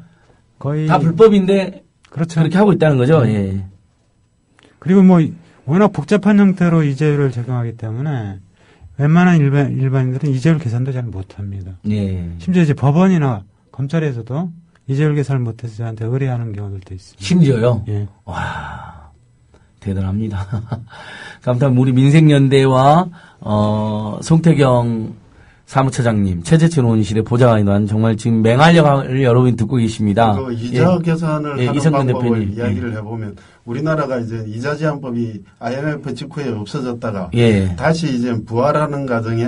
거의 다 불법인데 그렇죠. 그렇게 하고 있다는 거죠. 예. 그리고 뭐 워낙 복잡한 형태로 이자율을 적용하기 때문에 웬만한 일반인들은 이자율 계산도 잘 못합니다. 예. 심지어 이제 법원이나 검찰에서도 이자율 계산을 못해서 저한테 의뢰하는 경우들도 있습니다. 심지어요. 예. 와 대단합니다. 아무튼 우리 민생연대와 송태경 사무처장님, 최재천 의원실의 보좌관이란 정말 지금 맹활약을 여러분이 듣고 계십니다. 그 이자 계산을 하는 이성근 방법을 대표님. 이야기를 해보면 우리나라가 이제 이자 제한법이 IMF 직후에 없어졌다가 예. 다시 이제 부활하는 과정에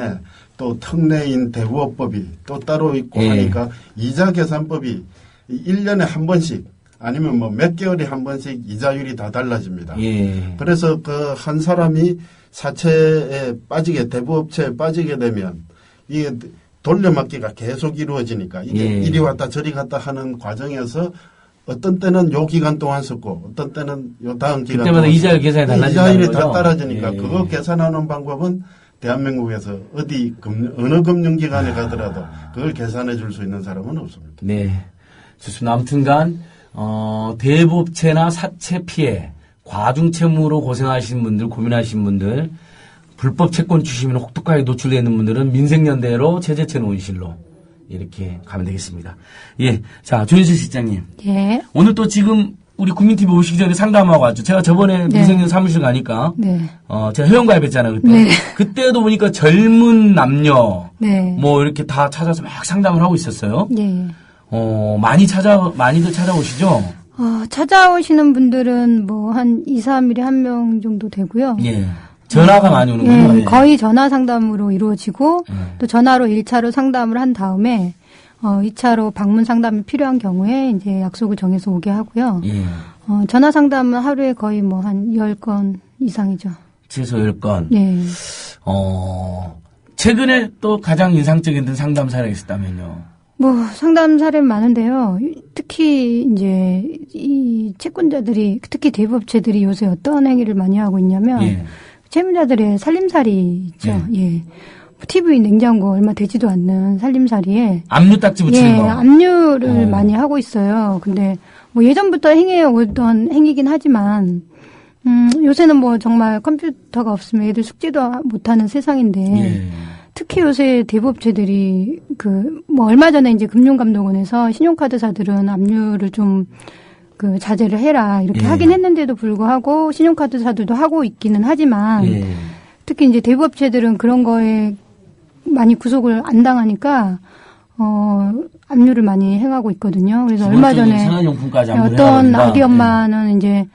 또 특례인 대부업법이 또 따로 있고 예. 하니까 이자 계산법이 1년에 한 번씩 아니면 뭐 몇 개월에 한 번씩 이자율이 다 달라집니다. 예. 그래서 그 한 사람이 사채에 빠지게 대부업체에 빠지게 되면 이게 돌려막기가 계속 이루어지니까 이게 예. 이리 왔다 저리 갔다 하는 과정에서 어떤 때는 요 기간 동안 썼고 어떤 때는 요 다음 기간 그때마다 동안 이자율 계산이 달라진다는 이자율이 거죠? 다 떨어지니까 예. 그거 계산하는 방법은 대한민국에서 어느 금융기관에 가더라도 그걸 계산해 줄 수 있는 사람은 없습니다. 네. 좋습니다. 아무튼간 대부업체나 사채 피해, 과중채무로 고생하시는 분들, 고민하시는 분들, 불법 채권 추심이나 혹독하게 노출되어 있는 분들은 민생연대로 최재천 의원실로 이렇게 가면 되겠습니다. 예. 자, 조인수 실장님. 예. 오늘 또 지금 우리 국민TV 오시기 전에 상담하고 왔죠. 제가 저번에 네. 민생연 사무실 가니까 네. 제가 회원가입했잖아요. 그때. 네. 그때도 보니까 젊은 남녀 네. 뭐 이렇게 다 찾아서 막 상담을 하고 있었어요. 예. 많이들 찾아오시죠? 찾아오시는 분들은 뭐 한 2, 3일에 한 명 정도 되고요. 예. 전화가 많이 오는군요. 예, 거의 전화 상담으로 이루어지고 예. 또 전화로 1차로 상담을 한 다음에 2차로 방문 상담이 필요한 경우에 이제 약속을 정해서 오게 하고요. 예. 전화 상담은 하루에 거의 뭐 한 10건 이상이죠. 최소 10건. 예. 최근에 또 가장 인상적인 상담 사례가 있었다면요. 뭐 상담 사례는 많은데요. 특히 이제 이 채권자들이 특히 대부업체들이 요새 어떤 행위를 많이 하고 있냐면 예. 채무자들의 살림살이 있죠. 예. TV, 냉장고 얼마 되지도 않는 살림살이에 압류 딱지 붙이는 거. 압류를 많이 하고 있어요. 근데 뭐 예전부터 행해 오던 행위긴 하지만 요새는 뭐 정말 컴퓨터가 없으면 애들 숙제도 못하는 세상인데 예. 특히 요새 대부업체들이 뭐 얼마 전에 이제 금융감독원에서 신용카드사들은 압류를 좀 자제를 해라 이렇게 예. 하긴 했는데도 불구하고 신용카드사들도 하고 있기는 하지만 예. 특히 이제 대부업체들은 그런 거에 많이 구속을 안 당하니까 압류를 많이 행하고 있거든요. 그래서 얼마 전에 생활용품까지 압류를 어떤 해버린다. 아기 엄마는 이제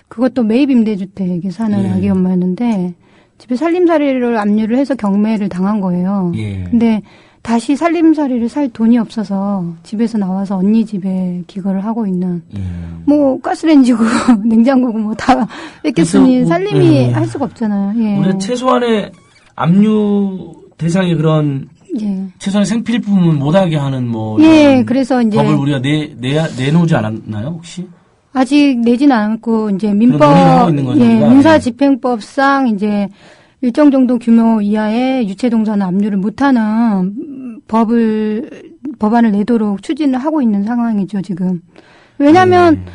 그것도 매입 임대주택에 사는 예. 아기 엄마였는데 집에 살림살이를 압류를 해서 경매를 당한 거예요. 예. 근데 다시 살림살이를 살 돈이 없어서 집에서 나와서 언니 집에 기거를 하고 있는 예. 뭐 가스레인지고 냉장고고 뭐 다 뺏겼으니 그래서 살림이 할 수가 없잖아요. 예. 우리가 최소한의 압류 대상의 그런 예. 최소한의 생필품은 못하게 하는 뭐 예, 이런 그래서 이제 법을 우리가 내놓지 않았나요 혹시? 아직 내지는 않고 이제 논의를 하고 민법 있는 거죠, 예, 우리가. 민사집행법상 이제 일정 정도 규모 이하의 유체동산은 압류를 못하는 법안을 내도록 추진을 하고 있는 상황이죠 지금. 왜냐하면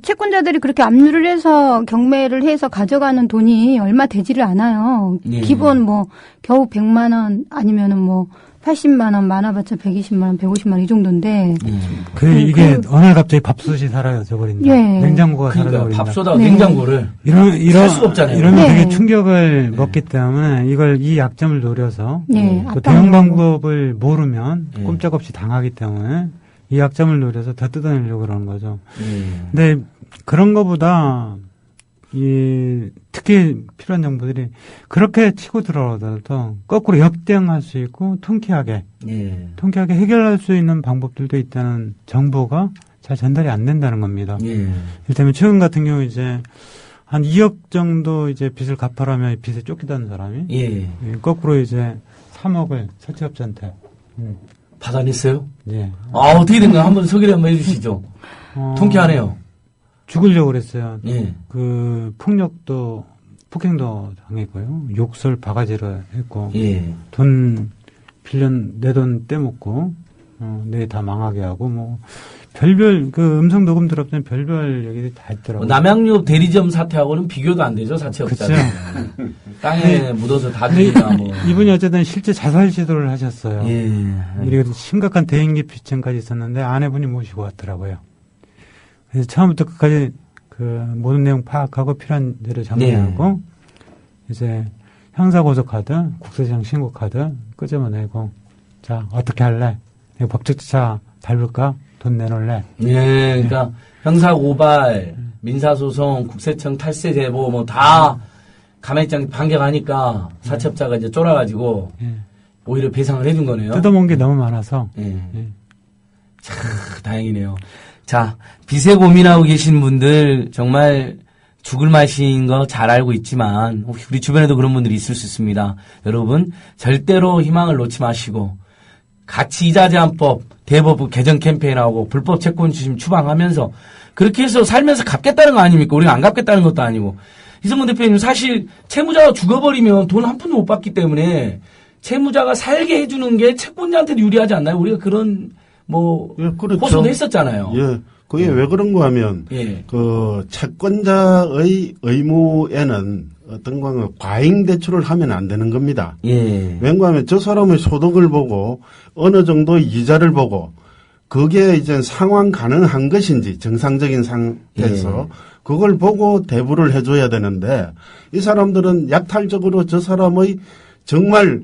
채권자들이 그렇게 압류를 해서 경매를 해서 가져가는 돈이 얼마 되지를 않아요. 예. 기본 뭐 겨우 100만 원 아니면은 뭐 80만 원, 많아봤자 120만 원, 150만 원 이 정도인데. 이게 어느 날 갑자기 밥솥이 사라져 버린다. 예. 냉장고가 사라져 그러니까 버린다. 밥솥하고 네. 냉장고를 살 수가 없잖아요. 이러면 네. 되게 충격을 먹기 때문에 이 약점을 노려서 네, 또 압박을 대응 하고. 방법을 모르면 예. 꼼짝없이 당하기 때문에 이 약점을 노려서 더 뜯어내려고 그러는 거죠. 예. 근데 그런 거보다 특히 필요한 정보들이 그렇게 치고 들어오더라도 거꾸로 역대응할 수 있고 통쾌하게 해결할 수 있는 방법들도 있다는 정보가 잘 전달이 안 된다는 겁니다. 예. 일테면 최근 같은 경우 이제 한 2억 정도 이제 빚을 갚아라면 빚에 쫓기다는 사람이 예. 거꾸로 이제 3억을 설치업자한테 받아냈어요? 예. 어떻게 된 거야? 한번 소개를 한번 해주시죠. 통쾌하네요. 죽으려고 그랬어요. 예. 그 폭행도 당했고요. 욕설 바가지를 했고 예. 돈 내 돈 떼먹고 내 다 망하게 하고 뭐 별별 그 음성 녹음 들었더니 별별 얘기들이 다 있더라고요. 남양유 대리점 사태하고는 비교도 안 되죠, 사채업자는. 땅에 묻어서 다 죽이나 뭐. 이분이 어쨌든 실제 자살 시도를 하셨어요. 예. 그리고 심각한 대인기 피증까지 있었는데 아내분이 모시고 왔더라고요. 그래서 처음부터 끝까지 그 모든 내용 파악하고 필요한 대로 정리하고 이제 형사고소카드, 국세청 신고카드 끄집어내고 자 어떻게 할래? 이거 법적 절차 밟을까? 돈 내놓을래? 예, 그러니까 형사고발, 민사소송, 국세청 탈세 제보 뭐 다 가만있지 반격하니까 사채업자가 이제 쫄아가지고 오히려 배상을 해준 거네요. 뜯어먹은 게 너무 많아서. 참 다행이네요. 자, 빚에 고민하고 계신 분들 정말 죽을 맛인 거 잘 알고 있지만 혹시 우리 주변에도 그런 분들이 있을 수 있습니다. 여러분 절대로 희망을 놓지 마시고 같이 이자 제한법 대법원 개정 캠페인하고 불법 채권 추심 추방하면서 그렇게 해서 살면서 갚겠다는 거 아닙니까? 우리가 안 갚겠다는 것도 아니고. 이성근 대표님 사실 채무자가 죽어버리면 돈 한 푼도 못 받기 때문에 채무자가 살게 해주는 게 채권자한테도 유리하지 않나요? 우리가 그런 그렇죠. 호소도 했었잖아요. 예. 그게 왜 그런가 하면 그 채권자의 의무에는 어떤 거는 과잉 대출을 하면 안 되는 겁니다. 왜냐하면 저 사람의 소득을 보고 어느 정도 이자를 보고 그게 이제 상환 가능한 것인지 정상적인 상태에서 그걸 보고 대부를 해줘야 되는데 이 사람들은 약탈적으로 저 사람의 정말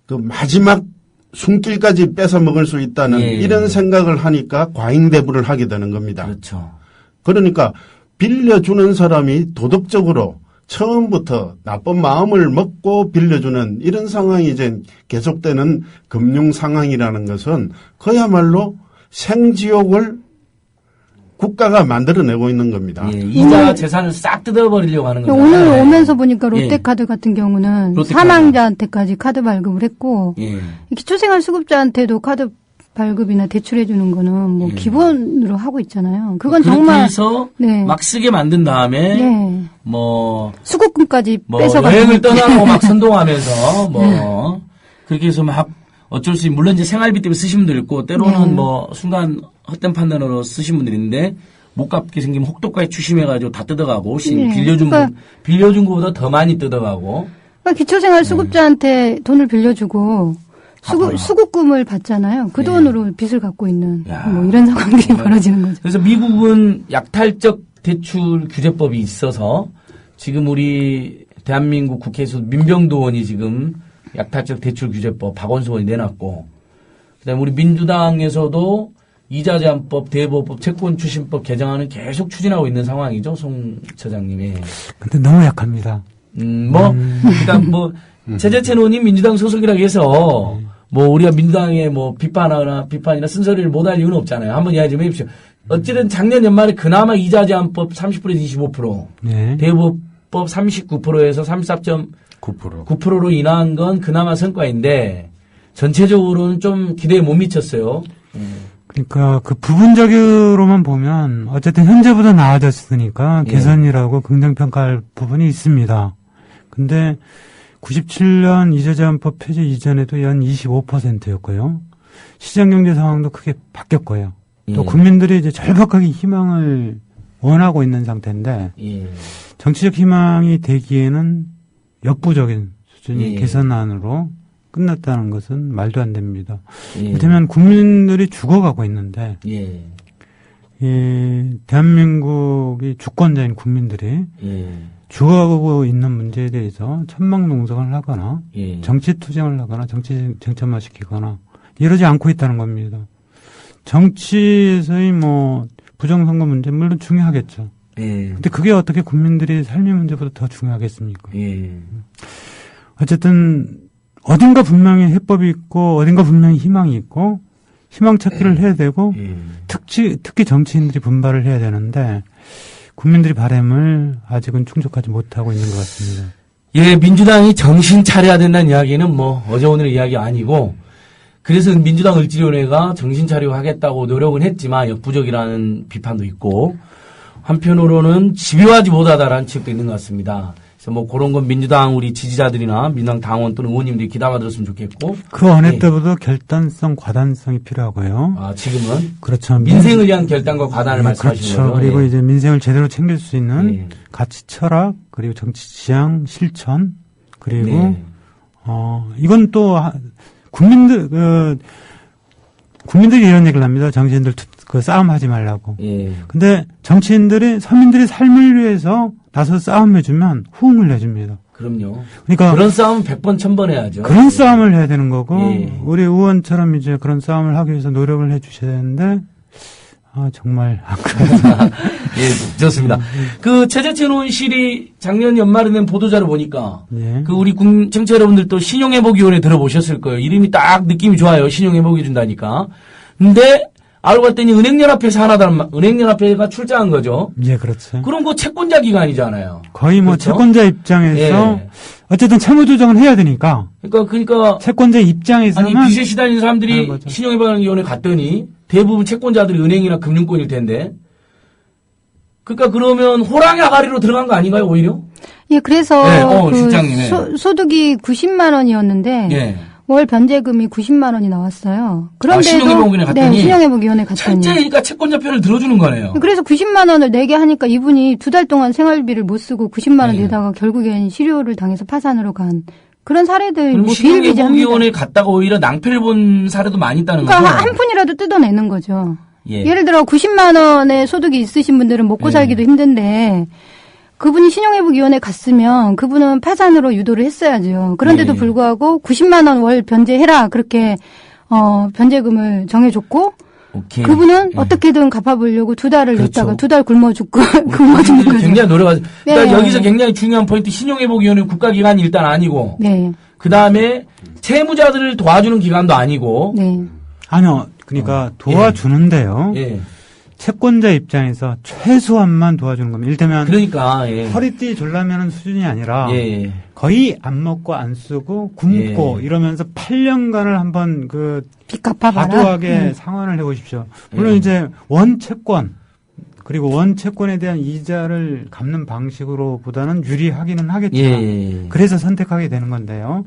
그 마지막 숨길까지 뺏어 먹을 수 있다는 이런 생각을 하니까 과잉 대부를 하게 되는 겁니다. 그렇죠. 그러니까 빌려주는 사람이 도덕적으로 처음부터 나쁜 마음을 먹고 빌려주는 이런 상황이 이제 계속되는 금융 상황이라는 것은 그야말로 생지옥을 국가가 만들어내고 있는 겁니다. 이자 재산을 싹 뜯어버리려고 하는 거죠. 오늘 오면서 보니까 롯데카드 같은 경우는 사망자한테까지 카드 발급을 했고 기초생활수급자한테도 카드 발급이나 대출해 주는 거는 뭐 기본으로 하고 있잖아요. 그건 정말 해서 막 쓰게 만든 다음에 뭐 수급금까지 뭐 뺏어가지고 여행을 떠나고 막 선동하면서 뭐 그렇게 해서 막 어쩔 수 물론 이제 생활비 때문에 쓰신 분들 있고 때로는 뭐 순간 헛된 판단으로 쓰신 분들이 있는데 못 갚게 생기면 혹독하게 추심해가지고 다 뜯어가고 빌려준 거보다 더 많이 뜯어가고. 그러니까 기초생활수급자한테 돈을 빌려주고 수급금을 받잖아요. 그 돈으로 빚을 갖고 있는 뭐 이런 상황들이 벌어지는 거죠. 그래서 미국은 약탈적 대출 규제법이 있어서 지금 우리 대한민국 국회에서 민병도 의원이 지금 약탈적 대출 규제법 박원순 의원이 내놨고 그다음에 우리 민주당에서도 이자 제한법, 대법법, 채권 추심법 개정안을 계속 추진하고 있는 상황이죠, 송 처장님이. 근데 너무 약합니다. 그러니까 최재천 의원님 민주당 소속이라고 해서 우리가 민주당의 비판이나 쓴소리를 못할 이유는 없잖아요. 한번 이야기 좀 해주십시오. 어쨌든 작년 연말에 그나마 이자 제한법 30%에서 25%, 대법법 39%에서 34.9%로 인하한 건 그나마 성과인데 전체적으로는 좀 기대에 못 미쳤어요. 그러니까 그 부분적으로만 보면 어쨌든 현재보다 나아졌으니까 개선이라고 긍정평가할 부분이 있습니다. 근데 97년 이자 제한법 폐지 이전에도 연 25%였고요. 시장 경제 상황도 크게 바뀌었고요. 또 국민들이 이제 절박하게 희망을 원하고 있는 상태인데 정치적 희망이 되기에는 역부족인 수준의 개선안으로 끝났다는 것은 말도 안 됩니다. 이를테면 국민들이 죽어가고 있는데 대한민국이 주권자인 국민들이 죽어가고 있는 문제에 대해서 천막농성을 하거나 정치투쟁을 하거나 정치 쟁점화시키거나 이러지 않고 있다는 겁니다. 정치에서의 뭐 부정선거 문제 물론 중요하겠죠. 근데 그게 어떻게 국민들의 삶의 문제보다 더 중요하겠습니까? 어쨌든 어딘가 분명히 해법이 있고 어딘가 분명히 희망이 있고 희망 찾기를 해야 되고 특히 정치인들이 분발을 해야 되는데 국민들이 바람을 아직은 충족하지 못하고 있는 것 같습니다. 예, 민주당이 정신 차려야 된다는 이야기는 뭐 어제 오늘의 이야기 아니고 그래서 민주당 을지위원회가 정신 차리고 하겠다고 노력은 했지만 역부족이라는 비판도 있고 한편으로는 집요하지 못하다라는 지적도 있는 것 같습니다. 그래서 뭐 그런 건 민주당 우리 지지자들이나 민주당 당원 또는 의원님들이 귀담아 들었으면 좋겠고. 그 어느 때보다 결단성, 과단성이 필요하고요. 아, 지금은? 그렇죠. 민생을 위한 결단과 과단을 말씀하시는 그렇죠. 거죠. 그리고 이제 민생을 제대로 챙길 수 있는 가치 철학, 그리고 정치 지향, 실천, 그리고, 이건 또 국민들이 이런 얘기를 합니다. 정치인들 그 싸움하지 말라고. 근데 정치인들이 서민들의 삶을 위해서 나서 싸움해주면 호응을 내줍니다. 그럼요. 그러니까 그런 싸움은 100번 1000번 해야죠. 그런 싸움을 해야 되는 거고 우리 의원처럼 이제 그런 싸움을 하기 위해서 노력을 해주셔야 되는데 정말 안 그래요. 예, 좋습니다. 그 최재천 의원실이 작년 연말에 낸 보도자를 보니까 그 우리 청취자 여러분들도 신용회복위원회 들어보셨을 거예요. 이름이 딱 느낌이 좋아요. 신용회복해 준다니까. 근데 알고 봤더니 은행연합회에서 은행연합회가 출자한 거죠. 예, 그렇죠. 그럼 그 채권자 기관이잖아요. 거의 뭐 그렇죠? 채권자 입장에서 어쨌든 채무 조정은 해야 되니까. 그러니까 채권자 입장에서는 아니 빚에 시달리는 사람들이 신용회복위원회 갔더니 대부분 채권자들이 은행이나 금융권일 텐데. 그러니까 그러면 호랑이 아가리로 들어간 거 아닌가요, 오히려? 예, 그래서 실장님. 소득이 90만 원이었는데 월 변제금이 90만 원이 나왔어요. 그런데도 신용회복위원회 갔더니 신용회복위원회 갔더니 실제니까 채권자 편을 들어주는 거네요. 그래서 90만 원을 내게 하니까 이분이 2달 동안 생활비를 못 쓰고 90만 원 내다가 결국엔 실효를 당해서 파산으로 간 그런 사례들 뭐 비일비재합니다. 신용회복위원회 갔다가 오히려 낭패를 본 사례도 많이 있다는 거죠. 그러니까 한 푼이라도 뜯어내는 거죠. 예를 들어 90만 원의 소득이 있으신 분들은 먹고 살기도 힘든데 그분이 신용회복위원회 갔으면 그분은 파산으로 유도를 했어야죠. 그런데도 불구하고 90만 원 월 변제해라 그렇게 변제금을 정해줬고 그분은 어떻게든 갚아보려고 2달을 냈다가 2달 굶어 죽고 굶어 죽는 거죠. 굉장히 노력하죠. 그러니까 여기서 굉장히 중요한 포인트 신용회복위원회 국가기관이 일단 아니고 그 다음에 채무자들을 도와주는 기관도 아니고 아니요. 그러니까 도와주는데요. 채권자 입장에서 최소한만 도와주는 겁니다. 이를테면 그러니까 허리띠 졸라매는 수준이 아니라 거의 안 먹고 안 쓰고 굶고 이러면서 8년간을 한번 빚 갚아봐라. 과도하게 상환을 해보십시오. 물론 이제 원채권 그리고 원채권에 대한 이자를 갚는 방식으로보다는 유리하기는 하겠지만 그래서 선택하게 되는 건데요.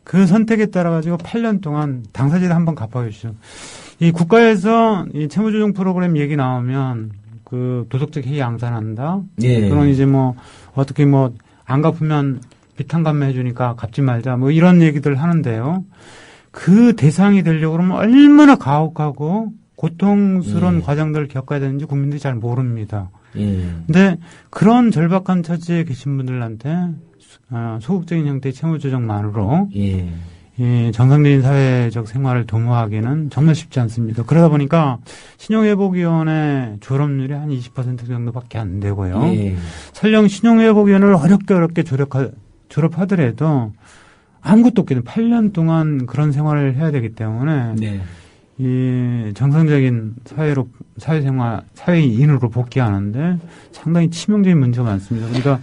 그 선택에 따라 가지고 8년 동안 당사자들 한번 갚아주십시오. 이 국가에서 이 채무조정 프로그램 얘기 나오면 그 도덕적 해이 양산한다. 그런 이제 뭐 어떻게 뭐 안 갚으면 비탄감매 해주니까 갚지 말자. 뭐 이런 얘기들 하는데요. 그 대상이 되려고 그러면 얼마나 가혹하고 고통스러운 과정들을 겪어야 되는지 국민들이 잘 모릅니다. 근데 그런 절박한 처지에 계신 분들한테 소극적인 형태의 채무조정만으로 정상적인 사회적 생활을 도모하기는 정말 쉽지 않습니다. 그러다 보니까 신용회복위원회 졸업률이 한 20% 정도밖에 안 되고요. 설령 신용회복위원회를 어렵게 졸업하더라도 아무것도 없기는 8년 동안 그런 생활을 해야 되기 때문에 이 정상적인 사회인으로 복귀하는데 상당히 치명적인 문제가 많습니다. 그러니까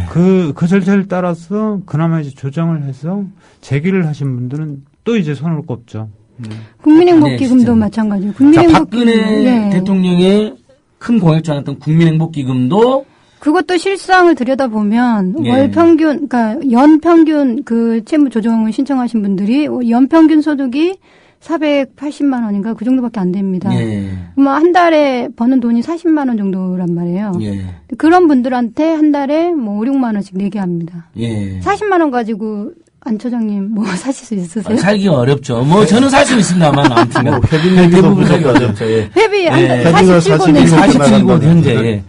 그 절차를 따라서 그나마 이제 조정을 해서 재기를 하신 분들은 또 이제 손을 꼽죠. 국민행복기금도 마찬가지예요. 박근혜 대통령의 큰 공약지 않았던 국민행복기금도 그것도 실상을 들여다보면 월 평균, 그러니까 연 평균 그 채무 조정을 신청하신 분들이 연 평균 소득이 480만 원인가 그 정도밖에 안 됩니다. 예. 그러면 한 달에 버는 돈이 40만 원 정도란 말이에요. 예. 그런 분들한테 한 달에 뭐 5, 6만 원씩 내게 합니다. 예. 40만 원 가지고 안 처장님 뭐 사실 수 있으세요? 살기가 어렵죠. 뭐 저는 살 수 있습니다만 아무튼 대부분 살기 어렵죠. 예. 회비 예. 47권 47권 현재. 예.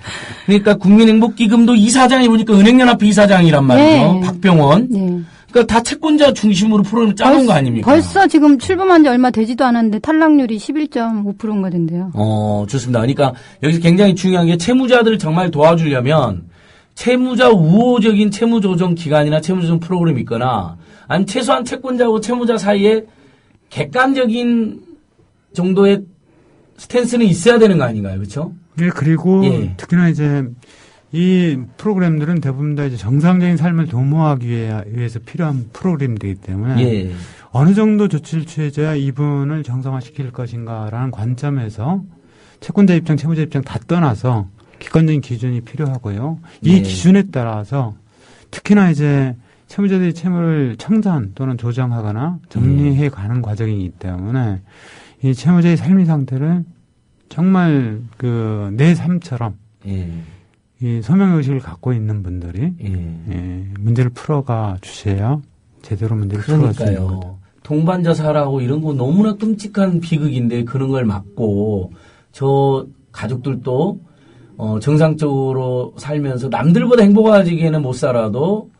그러니까 국민행복기금도 이사장이 보니까 은행연합회 이사장이란 말이죠. 네. 박병원. 네. 그러니까 다 채권자 중심으로 프로그램을 짜놓은 거 아닙니까? 벌써 지금 출범한 지 얼마 되지도 않았는데 탈락률이 11.5%인가 된대요. 좋습니다. 그러니까 여기서 굉장히 중요한 게 채무자들을 정말 도와주려면 채무자 우호적인 채무조정 기관이나 채무조정 프로그램이 있거나 아니면 최소한 채권자하고 채무자 사이에 객관적인 정도의 스탠스는 있어야 되는 거 아닌가요? 그렇죠? 예, 그리고 예. 특히나 이제 이 프로그램들은 대부분 다 이제 정상적인 삶을 도모하기 위해서 필요한 프로그램들이기 때문에 예. 어느 정도 조치를 취해줘야 이분을 정상화시킬 것인가라는 관점에서 채권자 입장, 채무자 입장 다 떠나서 객관적인 기준이 필요하고요. 이 예. 기준에 따라서 특히나 이제 채무자들이 채무를 청산 또는 조정하거나 정리해 가는 과정이기 때문에 이 채무자의 삶의 상태를 정말 내 삶처럼 예. 이 소명의식을 갖고 있는 분들이 예. 문제를 풀어가 주셔야 제대로 문제를 풀어갈 수 있는 거죠. 그러니까요. 동반자살하고 이런 거 너무나 끔찍한 비극인데 그런 걸 막고 저 가족들도 정상적으로 살면서 남들보다 행복하지게는 못 살아도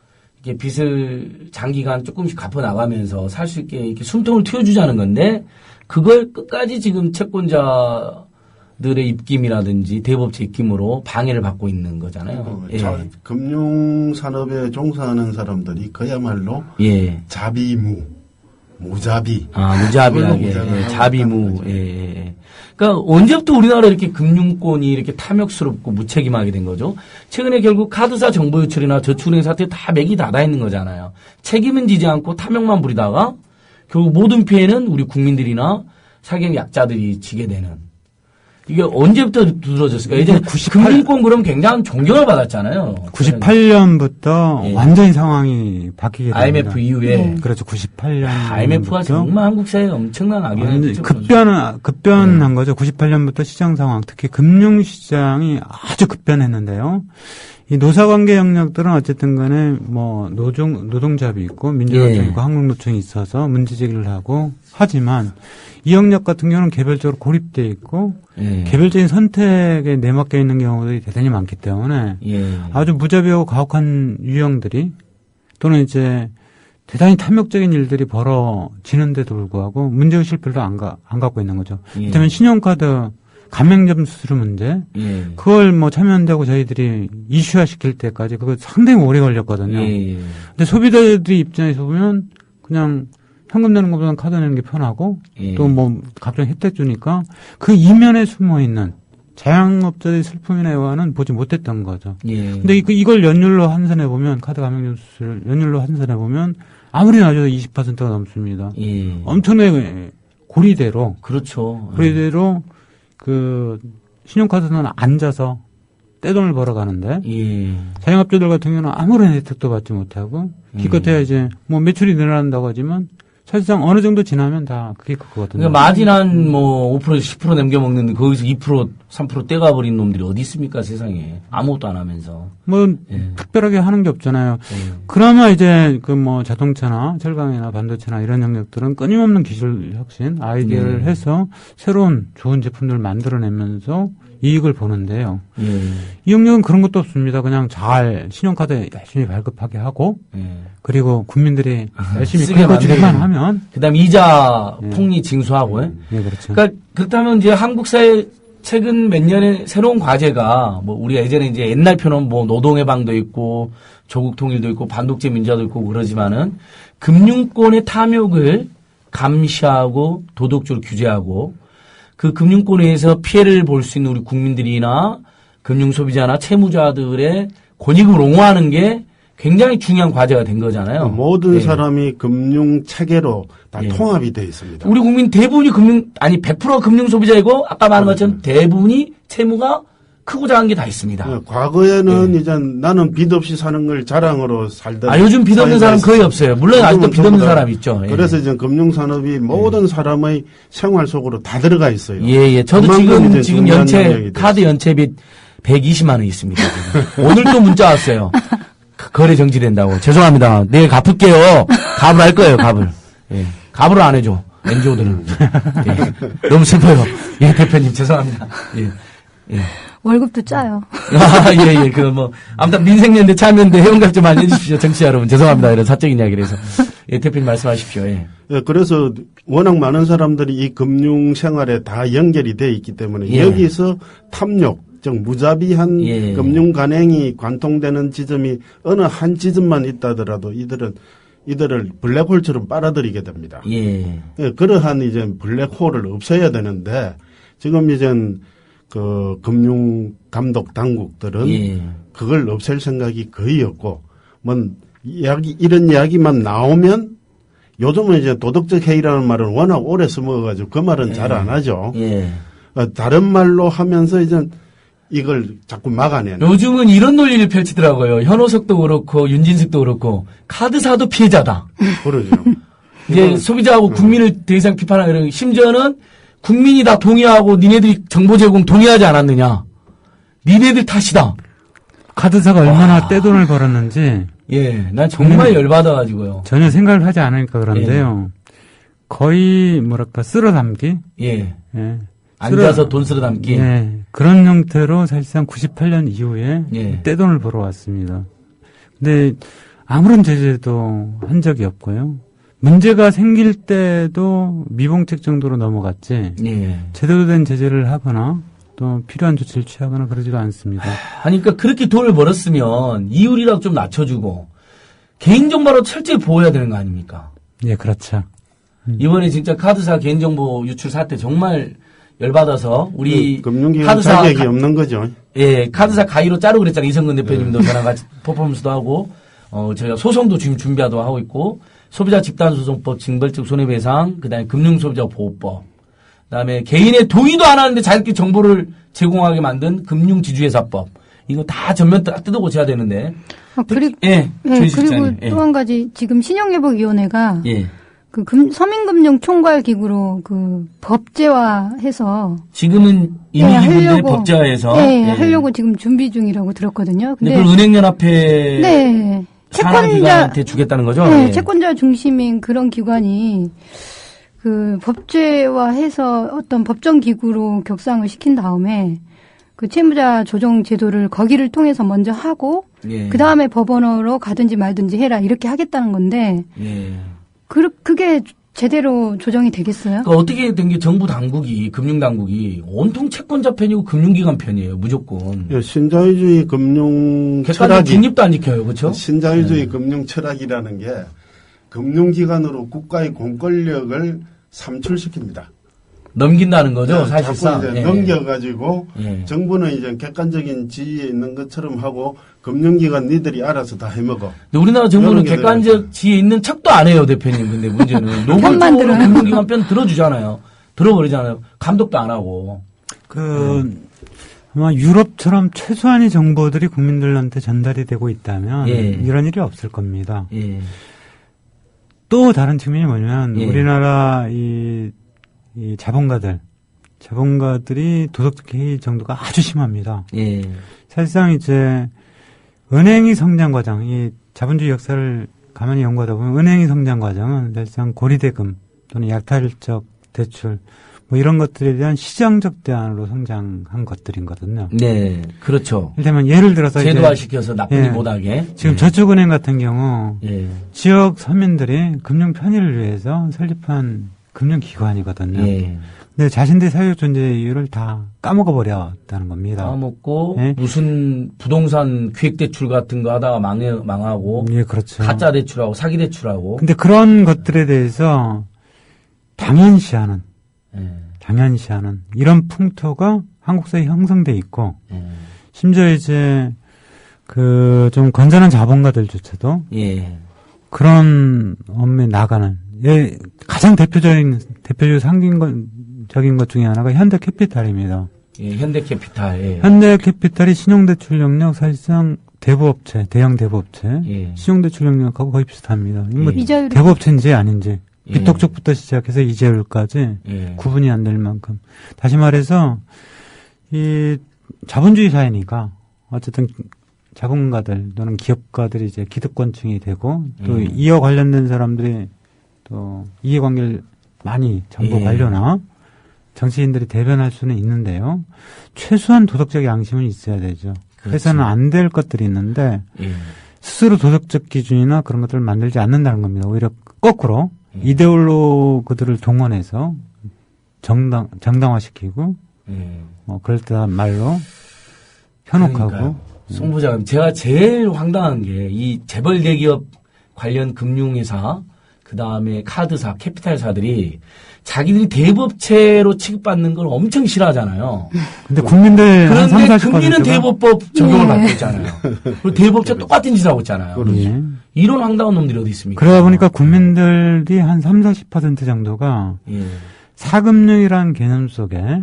이렇게 빚을 장기간 조금씩 갚아 나가면서 살 수 있게 이렇게 숨통을 트여주자는 건데 그걸 끝까지 지금 채권자들의 입김이라든지 대법체 입김으로 방해를 받고 있는 거잖아요. 예. 금융산업에 종사하는 사람들이 그야말로 예. 자비무, 무자비. 무자비하게. 무자비하게 예, 자비무. 예. 그러니까 언제부터 우리나라 이렇게 금융권이 이렇게 탐욕스럽고 무책임하게 된 거죠? 최근에 결국 카드사 정보 유출이나 저축은행 사태 다 맥이 닫아 있는 거잖아요. 책임은 지지 않고 탐욕만 부리다가 결국 모든 피해는 우리 국민들이나 사기행 약자들이 지게 되는. 이게 언제부터 두드러졌을까? 이제 98 금융권 그럼 굉장한 존경을 받았잖아요. 98년부터 예. 완전히 상황이 바뀌게 됩니다. IMF 이후에. 네. 그렇죠. 98년. IMF가 정말 한국 사회에 엄청난 악영향을 급변한 거죠. 98년부터 시장 상황, 특히 금융시장이 아주 급변했는데요. 이 노사관계 영역들은 어쨌든 간에 노동조합이 있고 민주노총이 예. 있고 한국노총이 있어서 문제 제기를 하고 하지만 이 영역 같은 경우는 개별적으로 고립돼 있고 예. 개별적인 선택에 내맡겨 있는 경우들이 대단히 많기 때문에 예. 아주 무자비하고 가혹한 유형들이 또는 이제 대단히 탐욕적인 일들이 벌어지는데도 불구하고 문제의식을 별로 안 갖고 있는 거죠. 예. 그렇다면 신용카드 가맹점 수수료 문제 예. 그걸 참여한다고 저희들이 이슈화 시킬 때까지 그거 상당히 오래 걸렸거든요. 예. 근데 소비자들이 입장에서 보면 그냥 현금 내는 것보다는 카드 내는 게 편하고 예. 또 갑자기 혜택 주니까 그 이면에 숨어 있는 자영업자의 슬픔이나 애환은 보지 못했던 거죠. 예. 근데 이걸 연율로 환산해 보면 카드 가맹점 수수료를 연율로 환산해 보면 아무리 낮아도 20%가 넘습니다. 예. 엄청나게 고리대로 그렇죠. 신용카드는 앉아서 떼돈을 벌어가는데 예. 자영업자들 같은 경우는 아무런 혜택도 받지 못하고 기껏해야 이제 매출이 늘어난다고 하지만 사실상 어느 정도 지나면 다 그게 그거거든요. 그러니까 마진한 5% 10% 남겨 먹는데 거기서 2% 3% 떼가 버린 놈들이 어디 있습니까 세상에 아무것도 안 하면서. 예. 특별하게 하는 게 없잖아요. 예. 그나마 이제 자동차나 철강이나 반도체나 이런 영역들은 끊임없는 기술 혁신, 아이디어를 해서 새로운 좋은 제품들을 만들어내면서 이익을 보는데요. 예. 이 영역은 그런 것도 없습니다. 그냥 잘 신용카드 열심히 발급하게 하고 예. 그리고 국민들이 열심히 쓰게 긁어주기만 하면 그다음 이자 폭리 징수하고. 예, 그렇죠. 그러니까 그렇다면 이제 한국 사회 최근 몇 년의 새로운 과제가 우리가 예전에 이제 옛날 표는 노동해방도 있고 조국 통일도 있고 반독재 민주화도 있고 그러지만은 금융권의 탐욕을 감시하고 도덕적으로 규제하고 그 금융권에 의해서 피해를 볼 수 있는 우리 국민들이나 금융 소비자나 채무자들의 권익을 옹호하는 게 굉장히 중요한 과제가 된 거잖아요. 모든 예. 사람이 금융 체계로 다 예. 통합이 되어 있습니다. 우리 국민 대부분이 100% 금융 소비자이고 아까 말한 것처럼 대부분이 채무가 크고 작은 게 다 있습니다. 예, 과거에는 이제 나는 빚 없이 사는 걸 자랑으로 살던. 요즘 빚 없는 사람 거의 없어요. 물론 아직도 빚 없는 사람 있죠. 예. 그래서 이제 금융산업이 모든 사람의 생활 속으로 다 들어가 있어요. 예. 저도 그만큼 이제 지금 중요한 연체, 영역이 카드 연체빚 120만 원 있습니다. 지금. 오늘 또 문자 왔어요. 거래 정지된다고. 죄송합니다. 내일 갚을게요. 갑을 할 거예요, 갑을. 예. 갑을 안 해줘. NGO들은. 예. 너무 슬퍼요. 예, 대표님, 죄송합니다. 예. 예. 월급도 짜요. 예. 아무튼 민생연대 참여연대 회원가입 좀 많이 해주십시오. 정치 여러분. 죄송합니다. 이런 사적인 이야기를 해서. 예, 대표님 말씀하십시오. 예. 예, 그래서 워낙 많은 사람들이 이 금융 생활에 다 연결이 돼 있기 때문에 예. 여기서 탐욕, 즉 무자비한 예. 금융 간행이 관통되는 지점이 어느 한 지점만 있다더라도 이들을 블랙홀처럼 빨아들이게 됩니다. 예. 예, 그러한 이제 블랙홀을 없애야 되는데 지금 이젠 그 금융 감독 당국들은 예. 그걸 없앨 생각이 거의 없고 이런 이야기만 나오면 요즘은 이제 도덕적 해이라는 말은 워낙 오래 써먹어가지고 그 말은 잘 안 하죠. 예. 다른 말로 하면서 이제 이걸 자꾸 막아내는. 요즘은 이런 논리를 펼치더라고요. 현호석도 그렇고 윤진석도 그렇고 카드사도 피해자다. 그러죠. 이제 소비자하고 국민을 더 이상 비판하는 심지어는 국민이 다 동의하고 니네들이 정보 제공 동의하지 않았느냐. 니네들 탓이다. 카드사가 얼마나 떼돈을 벌었는지 예, 난 정말 열받아가지고요. 전혀 생각을 하지 않으니까 그런데요. 거의 뭐랄까 쓸어담기? 예. 예. 앉아서 돈 쓸어 담기. 예. 그런 형태로 사실상 98년 이후에 예. 떼돈을 벌어왔습니다. 근데 아무런 제재도 한 적이 없고요. 문제가 생길 때도 미봉책 정도로 넘어갔지 예. 제대로 된 제재를 하거나 또 필요한 조치를 취하거나 그러지도 않습니다. 그러니까 그렇게 돈을 벌었으면 이율이라도 좀 낮춰주고 개인정보로 철저히 보호해야 되는 거 아닙니까? 예, 그렇죠. 이번에 진짜 카드사 개인정보 유출 사태 정말 열받아서 우리 금융기관 자격이 없는 거죠. 예, 카드사 가위로 자르고 그랬잖아요. 이성근 대표님도 저랑 같이 퍼포먼스도 하고 저희가 소송도 지금 준비하도 하고 있고 소비자 집단소송법, 징벌적 손해배상, 그다음에 금융소비자보호법, 그다음에 개인의 동의도 안 하는데 자기들끼리 정보를 제공하게 만든 금융지주회사법, 이거 다 전면 딱 뜯어고쳐야 되는데. 그리고 예, 그리고 또 한 가지 지금 신용회복위원회가 예. 그 서민금융총괄기구로 그 법제화해서 지금은 임의기구인데 법제화해서 하려고 지금 준비 중이라고 들었거든요. 근데 그걸 은행연합회 네. 산하기관한테 주겠다는 거죠? 네, 예. 채권자 중심인 그런 기관이 그 법제화해서 어떤 법정 기구로 격상을 시킨 다음에 그 채무자 조정 제도를 거기를 통해서 먼저 하고 예. 그 다음에 법원으로 가든지 말든지 해라 이렇게 하겠다는 건데 예. 그게 제대로 조정이 되겠어요? 그러니까 어떻게 된 게 정부 당국이 금융당국이 온통 채권자 편이고 금융기관 편이에요 무조건. 예, 신자유주의 금융 객관적 철학이 중립도 안 지켜요, 그렇죠? 신자유주의 금융 철학이라는 게 금융기관으로 국가의 공권력을 삼출시킵니다. 넘긴다는 거죠, 네, 사실상. 자꾸 이제 예. 넘겨가지고 예. 정부는 이제 객관적인 지위에 있는 것처럼 하고 금융기관 니들이 알아서 다 해먹어. 근데 우리나라 정부는 이런 게 객관적 지위에 있는 척도 안 해요, 대표님. 근데 문제는 편만 노골적으로 들어요. 금융기관 편 들어주잖아요. 들어버리잖아요. 감독도 안 하고. 아마 유럽처럼 최소한의 정보들이 국민들한테 전달이 되고 있다면 예. 이런 일이 없을 겁니다. 예. 또 다른 측면이 뭐냐면 예. 우리나라 이 자본가들이 도덕적 해이 정도가 아주 심합니다. 예. 사실상 이제 은행의 성장 과정, 이 자본주의 역사를 가만히 연구하다 보면 은행의 성장 과정은 사실상 고리대금 또는 약탈적 대출 뭐 이런 것들에 대한 시장적 대안으로 성장한 것들이거든요. 네, 그렇죠. 이를테면 예를 들어서 제도화시켜서 나쁘게 예. 못하게. 지금 예. 저축은행 같은 경우 예. 지역 서민들이 금융 편의를 위해서 설립한 금융기관이거든요. 예. 근데 자신들의 사회적 존재 이유를 다 까먹어버렸다는 겁니다. 까먹고 예. 무슨 부동산 기획대출 같은 거 하다가 망하고 예, 그렇죠. 가짜 대출하고 사기 대출하고. 근데 그런 것들에 대해서 당연시하는 이런 풍토가 한국 사회에 형성돼 있고 심지어 이제 그 좀 건전한 자본가들조차도 예. 그런 업무에 나가는 가장 대표적인 상징적인 것 중에 하나가 현대캐피탈입니다. 예, 현대캐피탈. 예. 현대캐피탈이 신용대출 영역 사실상 대부업체, 대형 대부업체, 예. 신용대출 영역하고 거의 비슷합니다. 뭐 예. 이자율이 대부업체인지 아닌지, 예. 비톡쪽부터 시작해서 이자율까지 예. 구분이 안 될 만큼. 다시 말해서 이 자본주의 사회니까 어쨌든 자본가들 또는 기업가들이 이제 기득권층이 되고 또 이와 관련된 사람들이 또 이해관계를 많이 정보 예. 관료나 정치인들이 대변할 수는 있는데요. 최소한 도덕적 양심은 있어야 되죠. 그렇죠. 해서는 안 될 것들이 있는데 예. 스스로 도덕적 기준이나 그런 것들을 만들지 않는다는 겁니다. 오히려 거꾸로 이데올로그들을 동원해서 정당화시키고 그럴 듯한 말로 현혹하고. 그러니까요. 송 부장님, 제가 제일 황당한 게 이 재벌 대기업 관련 금융회사, 그 다음에 카드사, 캐피탈사들이 자기들이 대부업체로 취급받는 걸 엄청 싫어하잖아요. 근데 국민들 한 3, 그런데 40%가 금리는 대부업법 적용을 받고 있잖아요. 그리고 대부업체 똑같은 짓을 하고 있잖아요. 예. 이런 황당한 놈들이 어디 있습니까? 그러다 보니까 국민들이 한 3, 40% 정도가 예. 사금융이라는 개념 속에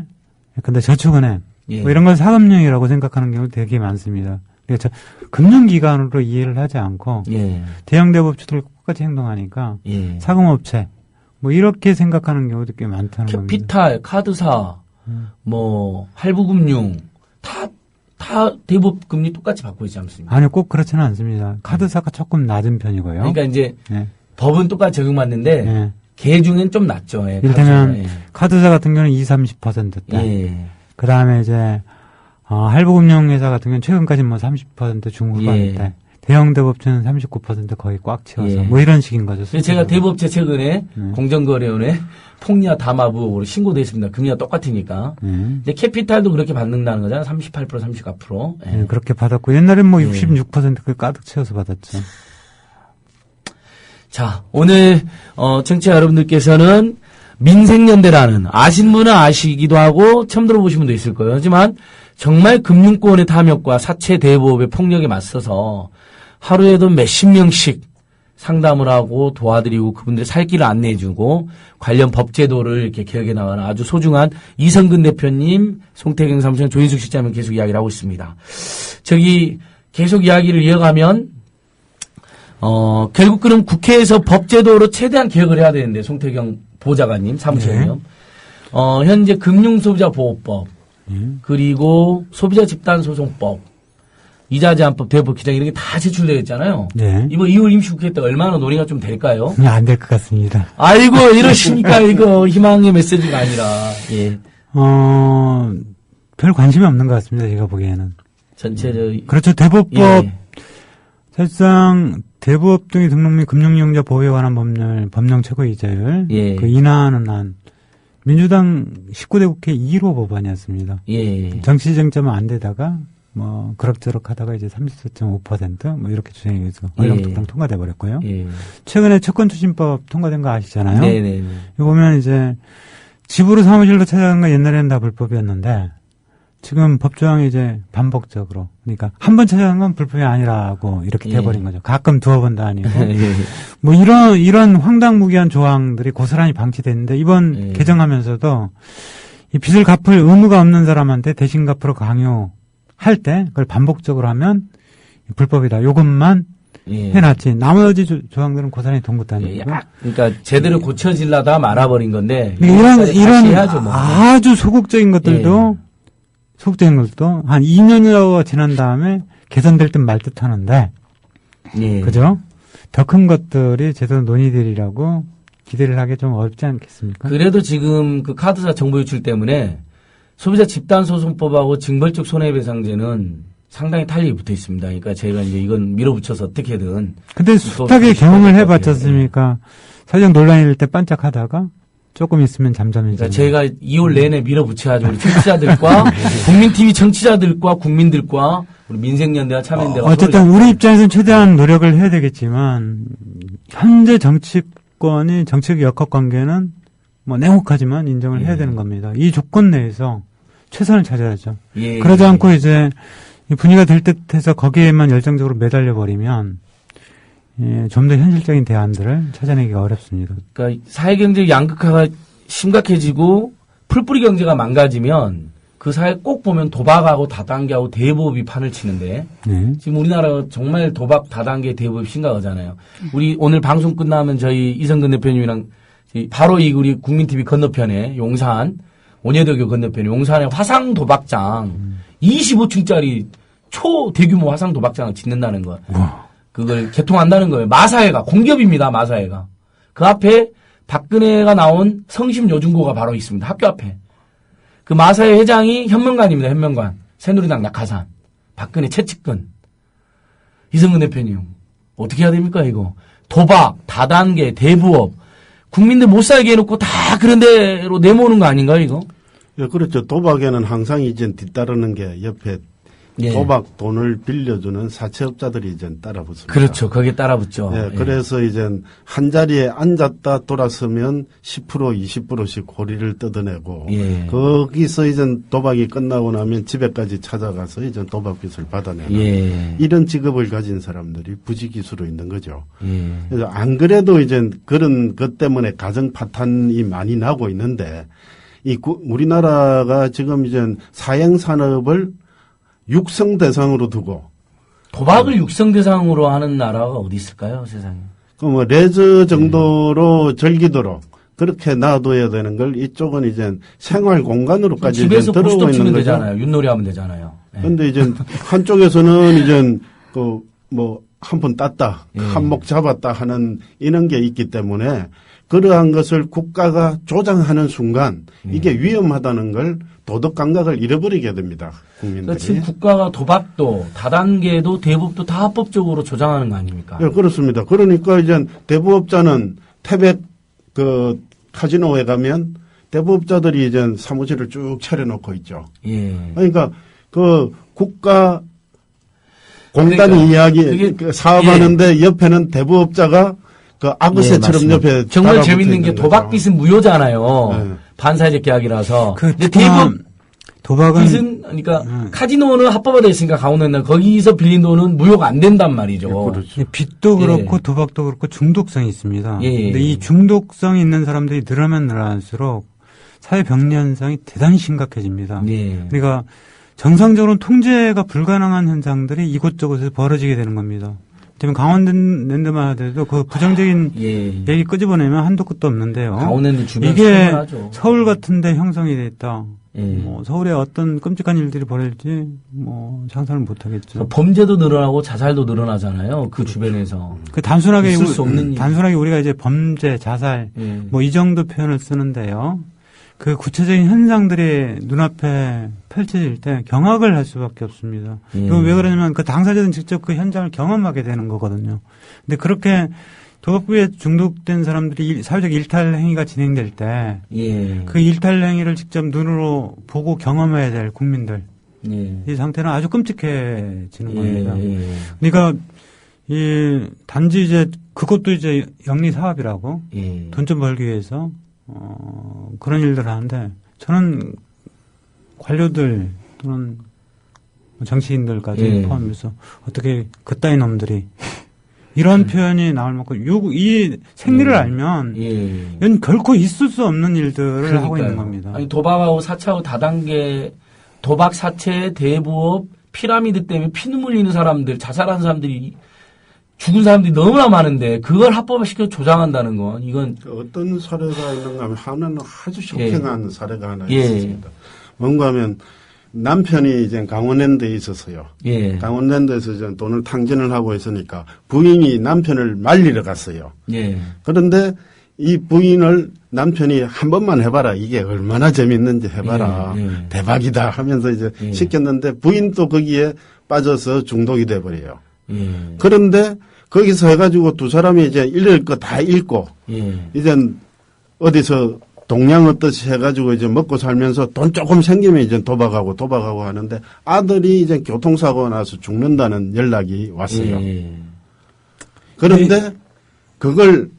근데 저축은행 예. 뭐 이런 걸 사금융이라고 생각하는 경우가 되게 많습니다. 그래서 금융기관으로 이해를 하지 않고 예. 대형 대부업체들 똑같이 행동하니까 예. 사금업체 뭐 이렇게 생각하는 경우도 꽤 많다는 겁니다. 캐피탈, 카드사, 뭐 할부금융 다 대부업 금리 똑같이 받고 있지 않습니까? 아니요, 꼭 그렇지는 않습니다. 카드사가 조금 낮은 편이고요. 그러니까 이제 네. 법은 똑같이 적용받는데 네. 개 중엔 좀 낮죠. 예, 이를테면 카드사. 카드사 같은 경우는 20, 30%대. 예. 그 다음에 이제 할부금융회사 같은 경우는 최근까지 뭐 30% 중후반대. 예. 대형 대부업체는 39% 거의 꽉 채워서 예. 뭐 이런 식인 거죠. 그래서 제가 대부업체 최근에 네. 공정거래원에 폭리와 담합으로 신고됐습니다. 금리가 똑같으니까. 이제 캐피탈도 그렇게 받는다는 거잖아요. 38%, 34%. 예. 네, 그렇게 받았고 옛날엔 뭐 예. 66% 가득 채워서 받았죠. 자, 오늘 청취자 여러분들께서는 민생연대라는 아신 분은 아시기도 하고 처음 들어보신 분도 있을 거예요. 하지만 정말 금융권의 탐욕과 사채 대부업의 폭력에 맞서서 하루에도 몇십 명씩 상담을 하고 도와드리고 그분들의 살 길을 안내해주고 관련 법제도를 이렇게 개혁해 나가는 아주 소중한 이성근 대표님, 송태경 사무장, 조인숙 실장님 계속 이야기를 하고 있습니다. 계속 이야기를 이어가면 결국 그럼 국회에서 법제도로 최대한 개혁을 해야 되는데 송태경 보좌관님, 사무처장님, 현재 금융소비자보호법 그리고 소비자 집단소송법, 이자제한법, 대법 기장 이런 게 다 제출되어 있잖아요. 네. 이번 2월 임시국회 때 얼마나 논의가 좀 될까요? 안 될 것 같습니다. 아이고 이러시니까 이거 희망의 메시지가 아니라 예. 별 관심이 없는 것 같습니다. 제가 보기에는. 전체적 그렇죠. 대부업법 예. 사실상 대부업 등의 등록 및 금융이용자 보호에 관한 법령 최고이자율 예. 그 인하하는 한 민주당 19대 국회 1호 법안이었습니다. 예. 정치 쟁점은 안 되다가 뭐 그럭저럭 하다가 이제 34.5% 뭐 이렇게 주장해서 얼렁뚱땅 통과돼 버렸고요. 예. 최근에 채권추진법 통과된 거 아시잖아요. 네네. 이거 보면 이제 집으로 사무실로 찾아가는 거 옛날에는 다 불법이었는데 지금 법조항이 이제 반복적으로 그러니까 한 번 찾아가는 건 불법이 아니라고 이렇게 예. 돼버린 거죠. 가끔 두어 번도 아니고 예. 뭐 이런 황당무계한 조항들이 고스란히 방치됐는데 이번 예. 개정하면서도 이 빚을 갚을 의무가 없는 사람한테 대신 갚으러 강요할 때 그걸 반복적으로 하면 불법이다. 요것만 예. 해놨지. 나머지 조항들은 고스란히 동긋다는 예. 거고. 그러니까 제대로 고쳐질라다 말아버린 건데 이런 해야죠, 뭐. 아주 소극적인 것들도 소극적인 것도 한 2년이라고 지난 다음에 개선될 듯 말 듯 하는데 예. 그죠? 더 큰 것들이 제대로 논의되리라고 기대를 하기 좀 어렵지 않겠습니까? 그래도 지금 그 카드사 정보 유출 때문에 소비자 집단소송법하고 징벌적 손해배상제는 상당히 탄력이 붙어 있습니다. 그러니까 저희가 이제 이건 밀어붙여서 어떻게든. 근데 숱하게 경험을 해봤지 않습니까? 사실상 논란이 될 때 반짝하다가 조금 있으면 잠잠해지고. 그러니까 저희가 2월 내내 밀어붙여가지고 우리 청취자들과 국민TV 청취자들과 국민들과 우리 민생연대와 참여연대가 어쨌든 우리 입장에서는 최대한 노력을 해야 되겠지만 현재 정치권이 정치적 역학관계는 뭐 냉혹하지만 인정을 해야 되는 겁니다. 이 조건 내에서 최선을 찾아야죠. 예. 그러지 않고 이제 분위기가 될 듯해서 거기에만 열정적으로 매달려 버리면 좀 더 현실적인 대안들을 찾아내기가 어렵습니다. 그러니까 사회경제 양극화가 심각해지고 풀뿌리 경제가 망가지면 그 사이에 꼭 보면 도박하고 다단계하고 대부업이 판을 치는데 네. 지금 우리나라 정말 도박 다단계 대부업 심각하잖아요. 우리 오늘 방송 끝나면 저희 이성근 대표님이랑 바로 이 우리 국민TV 건너편에 용산 온예대교 건너편에 용산에 화상 도박장 25층짜리 초대규모 화상 도박장을 짓는다는 거. 그걸 개통한다는 거예요. 마사회가 공기업입니다. 마사회가. 그 앞에 박근혜가 나온 성심여중고가 바로 있습니다. 학교 앞에. 그 마사회 회장이 현명관입니다. 현명관. 새누리당 낙하산. 박근혜 최측근. 이성근 대표님. 어떻게 해야 됩니까 이거. 도박, 다단계, 대부업. 국민들 못 살게 해놓고 다 그런 데로 내모는 거 아닌가요 이거? 예, 그렇죠. 도박에는 항상 이제 뒤따르는 게 옆에 예. 도박 돈을 빌려주는 사채업자들이 이제 따라붙습니다. 그렇죠. 거기에 따라붙죠. 예, 그래서 이제 한 자리에 앉았다 돌아서면 10% 20%씩 고리를 뜯어내고 예. 거기서 이제 도박이 끝나고 나면 집에까지 찾아가서 이제 도박빚을 받아내는 예. 이런 직업을 가진 사람들이 부지기수로 있는 거죠. 예. 그래서 안 그래도 이제 그런 것 때문에 가정 파탄이 많이 나고 있는데 우리나라가 지금 이제 사행 산업을 육성 대상으로 두고 도박을 육성 대상으로 하는 나라가 어디 있을까요, 세상에? 그 뭐 레저 정도로 즐기도록 그렇게 놔둬야 되는 걸 이쪽은 이제 생활 공간으로까지 집에서 들어오고 고스톱 있는 치면 거죠. 되잖아요. 윷놀이 하면 되잖아요. 예. 그런데 이제 한쪽에서는 이제 그 뭐 한 번 땄다, 예. 한몫 잡았다 하는 이런 게 있기 때문에 그러한 것을 국가가 조장하는 순간 이게 위험하다는 걸 도덕 감각을 잃어버리게 됩니다. 국민들이. 그러니까 지금 국가가 도박도 다단계도 대부업도 다 합법적으로 조장하는 거 아닙니까? 예, 그렇습니다. 그러니까 이제 대부업자는 태백 그 카지노에 가면 대부업자들이 이제 사무실을 쭉 차려놓고 있죠. 예. 그러니까 그 국가 공단이 그러니까 이야기 그게- 그 사업하는데 옆에는 대부업자가 그 악어새처럼 맞습니다. 옆에 정말 따라붙어 재밌는 게 있는 거죠. 도박빚은 무효잖아요. 네. 반사회적 계약이라서. 그 근데 특히나 도박은 빚은 그러니까 카지노는 합법화되어 있으니까 강원도는 거기서 빌린 돈은 무효가 안 된단 말이죠. 예, 그렇죠. 빚도 예. 그렇고 도박도 그렇고 중독성이 있습니다. 예. 근데 이 중독성이 있는 사람들이 늘어나면 늘어날수록 사회 병리 현상이 대단히 심각해집니다. 예. 그러니까 정상적으로는 통제가 불가능한 현상들이 이곳저곳에서 벌어지게 되는 겁니다. 지금 강원랜드만 하더라도 그 부정적인 예. 얘기 끄집어내면 한도 끝도 없는데요. 강원랜드 주변 이게 충분하죠. 서울 같은데 형성이 돼 있다. 예. 뭐 서울에 어떤 끔찍한 일들이 벌어질지 뭐 상상을 못 하겠죠. 범죄도 늘어나고 자살도 늘어나잖아요. 그 주변에서. 그 단순하게 있을 수 없는 일. 단순하게 우리가 이제 범죄, 자살 예. 뭐 이 정도 표현을 쓰는데요. 그 구체적인 현상들이 눈앞에 펼쳐질 때 경악을 할 수밖에 없습니다. 이건 왜 그러냐면 그 당사자는 직접 그 현장을 경험하게 되는 거거든요. 근데 그렇게 도박비에 중독된 사람들이 사회적 일탈 행위가 진행될 때 예. 그 일탈 행위를 직접 눈으로 보고 경험해야 될 국민들 예. 이 상태는 아주 끔찍해지는 겁니다. 예. 그러니까 이 단지 이제 그것도 이제 영리 사업이라고 예. 돈 좀 벌기 위해서 그런 일들을 하는데 저는 관료들 또는 정치인들까지 예. 포함해서 어떻게 그따위 놈들이 이런 표현이 나올 만큼 이 생리를 알면 예. 이건 결코 있을 수 없는 일들을 하고 있는 그러니까요. 겁니다. 아니, 도박하고 사채하고 다단계, 도박, 사채, 대부업, 피라미드 때문에 피눈물 흘리는 사람들, 자살한 사람들이, 죽은 사람들이 너무나 많은데, 그걸 합법화시켜 조장한다는 건, 이건, 어떤 사례가 있는가 하면 하나는 아주 쇼킹한 사례가 하나 예. 있었습니다. 뭔가 하면 남편이 이제 강원랜드에 있었어요. 예. 강원랜드에서 이제 돈을 탕진을 하고 있으니까 부인이 남편을 말리러 갔어요. 예. 그런데 이 부인을 남편이 한 번만 해봐라. 이게 얼마나 재밌는지 해봐라. 예, 예. 대박이다 하면서 이제 예. 시켰는데 부인도 거기에 빠져서 중독이 돼버려요. 예. 그런데 거기서 해가지고 두 사람이 이제 읽을 거 다 읽고 예. 이제 어디서 동양 어떠시 해가지고 이제 먹고 살면서 돈 조금 생기면 이제 도박하고 하는데 아들이 이제 교통사고 나서 죽는다는 연락이 왔어요. 예. 그런데 그걸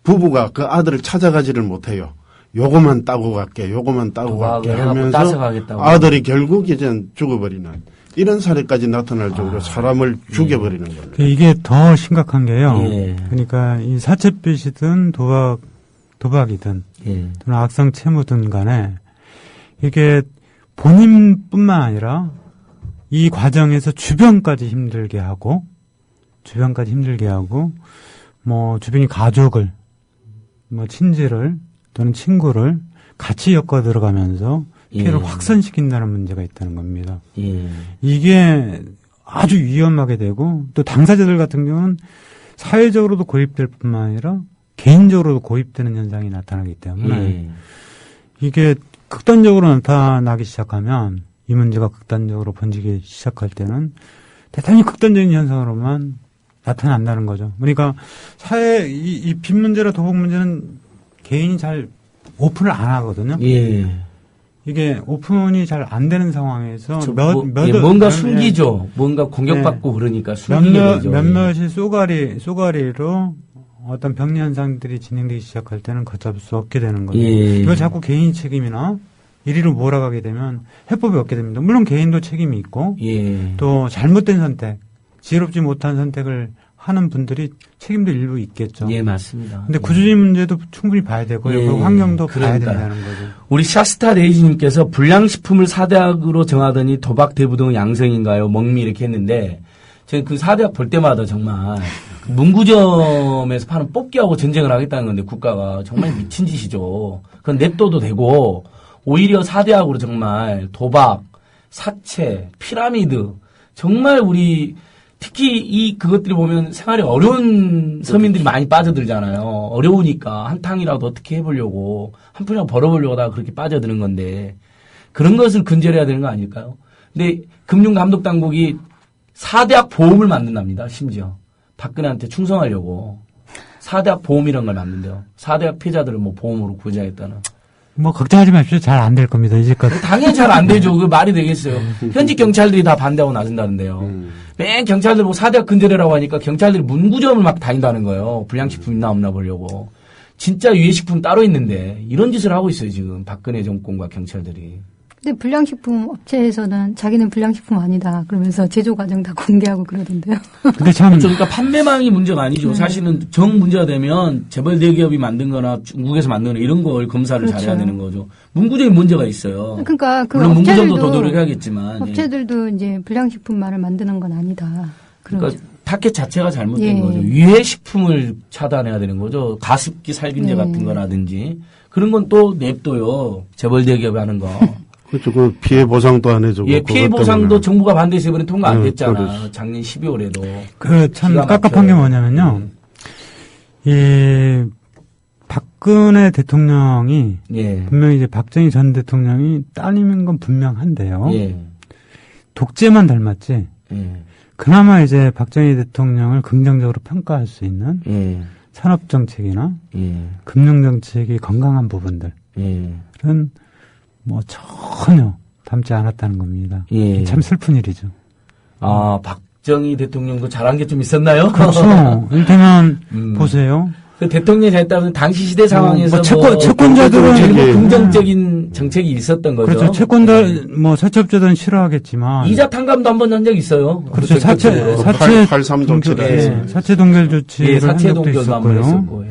부부가 그 아들을 찾아가지를 못해요. 요거만 따고 갈게, 요거만 따고 갈게 도박을 해갖고 하면서 따서가겠다고. 아들이 결국 이제 죽어버리는 이런 사례까지 나타날 정도로 사람을 죽여버리는 겁니다. 이게 더 심각한 게요. 예. 그러니까 이 사채빚이든 도박이든 예. 또는 악성 채무든 간에 이게 본인뿐만 아니라 이 과정에서 주변까지 힘들게 하고, 뭐 주변이 가족을, 뭐 친지를 또는 친구를 같이 엮어 들어가면서 피해를 확산시킨다는 문제가 있다는 겁니다. 이게 아주 위험하게 되고, 또 당사자들 같은 경우는 사회적으로도 고입될 뿐만 아니라 개인적으로도 고입되는 현상이 나타나기 때문에 이게 극단적으로 나타나기 시작하면, 이 문제가 극단적으로 번지기 시작할 때는 대단히 극단적인 현상으로만 나타난다는 거죠. 그러니까 이 빚 문제나 도박 문제는 개인이 잘 오픈을 안 하거든요. 이게 오픈이 잘 안 되는 상황에서 뭔가 숨기죠. 뭔가 공격받고 그러니까 숨기게 되죠. 몇몇이 쏘가리로 어떤 병리 현상들이 진행되기 시작할 때는 걷잡을 수 없게 되는 거죠. 이걸 자꾸 개인 책임이나 이리로 몰아가게 되면 해법이 없게 됩니다. 물론 개인도 책임이 있고 또 잘못된 선택, 지혜롭지 못한 선택을 하는 분들이 책임도 일부 있겠죠. 맞습니다. 근데 구조적인 문제도 충분히 봐야 되고요. 그 환경도 봐야 된다는 거죠. 우리 샤스타 레이지님께서 불량식품을 4대학으로 정하더니 도박, 대부동, 양성인가요? 먹미 이렇게 했는데 제가 그 4대학 볼 때마다 정말 문구점에서 파는 뽑기하고 전쟁을 하겠다는 건데 국가가 정말 미친 짓이죠. 그건 냅둬도 되고 오히려 4대학으로 정말 도박, 사채, 피라미드 정말 우리 특히 그것들이 보면 생활이 어려운 서민들이 많이 빠져들잖아요. 어려우니까 한탕이라도 어떻게 해보려고 한 푼이라도 벌어보려고 하다가 그렇게 빠져드는 건데 그런 것을 근절해야 되는 거 아닐까요? 근데 금융감독당국이 4대학 보험을 만든답니다. 심지어 박근혜한테 충성하려고 4대학 보험이라는 걸 만든대요. 4대학 피해자들을 뭐 보험으로 구제하겠다는. 뭐 걱정하지 마십시오. 잘 안 될 겁니다. 이제까지. 당연히 잘 안 되죠. 그 말이 되겠어요. 현직 경찰들이 다 반대하고 나선다는데요. 맨 경찰들 보고 4대학 근절해라고 하니까 경찰들이 문구점을 막 다닌다는 거예요. 불량식품 있나 없나 보려고. 진짜 유해식품 따로 있는데 이런 짓을 하고 있어요. 지금 박근혜 정권과 경찰들이. 근데 불량식품 업체에서는 자기는 불량식품 아니다 그러면서 제조 과정 다 공개하고 그러던데요. 근데 참 그러니까 판매망이 문제가 아니죠. 사실은 정 문제가 되면 재벌 대기업이 만든 거나 중국에서 만든 거나 이런 걸 검사를 잘해야 되는 거죠. 문구적인 문제가 있어요. 그러니까 그 물론 문구점도 더 노력해야겠지만 업체들도 이제 불량식품만을 만드는 건 아니다. 그러니까 타켓 자체가 잘못된 거죠. 유해식품을 차단해야 되는 거죠. 가습기 살균제 같은 거라든지 그런 건 또 냅둬요. 재벌 대기업이 하는 거. 그렇죠. 그 피해 보상도 안 해주고. 피해 보상도 정부가 반대해서 이번에 통과 안 됐잖아. 그렇지. 작년 12월에도. 그 참 깝깝한 게 뭐냐면요. 이 박근혜 대통령이 분명히 이제 박정희 전 대통령이 따님인 건 분명한데요. 독재만 닮았지. 그나마 이제 박정희 대통령을 긍정적으로 평가할 수 있는 산업 정책이나 금융 정책이 건강한 부분들은 뭐 전혀 닮지 않았다는 겁니다. 참 슬픈 일이죠. 아, 박정희 대통령도 잘한 게 좀 있었나요? 그렇죠. 이를테면 보세요. 그 대통령이 잘했다면 당시 시대 상황에서 채권자들은 긍정적인 정책이 있었던 거죠. 그렇죠. 채권자 뭐 사채업자들은 싫어하겠지만 이자 탕감도 한 번 한 적 있어요. 그렇죠. 사채 83 정책. 사채 동결 조치를 한 사채 적도 동결도 한 번 있었고요. 했었고.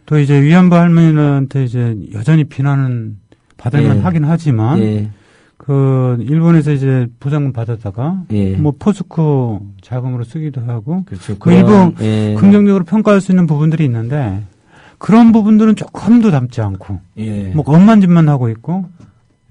또 이제 위안부 할머니한테 이제 여전히 비난은 받을만 하긴 하지만 그 일본에서 이제 보상금 받았다가 뭐 포스코 자금으로 쓰기도 하고 그렇죠. 그 일부 긍정적으로 평가할 수 있는 부분들이 있는데 그런 부분들은 조금도 닮지 않고 뭐 엄만 짓만 하고 있고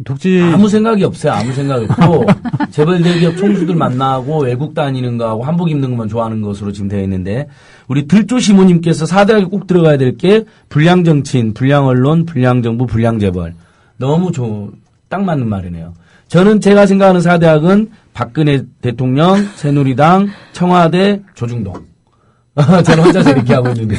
독재 아무 생각이 없어요. 아무 생각이 없고 재벌 대기업 총수들 만나고 외국 다니는 거하고 한복 입는 것만 좋아하는 것으로 지금 되어 있는데 우리 들조시모님께서 4대학에 꼭 들어가야 될 게 불량 정치인, 불량 언론, 불량 정부, 불량 재벌. 너무 딱 맞는 말이네요. 저는 제가 생각하는 4대학은 박근혜 대통령, 새누리당, 청와대, 조중동. 저는 혼자서 이렇게 하고 있는데.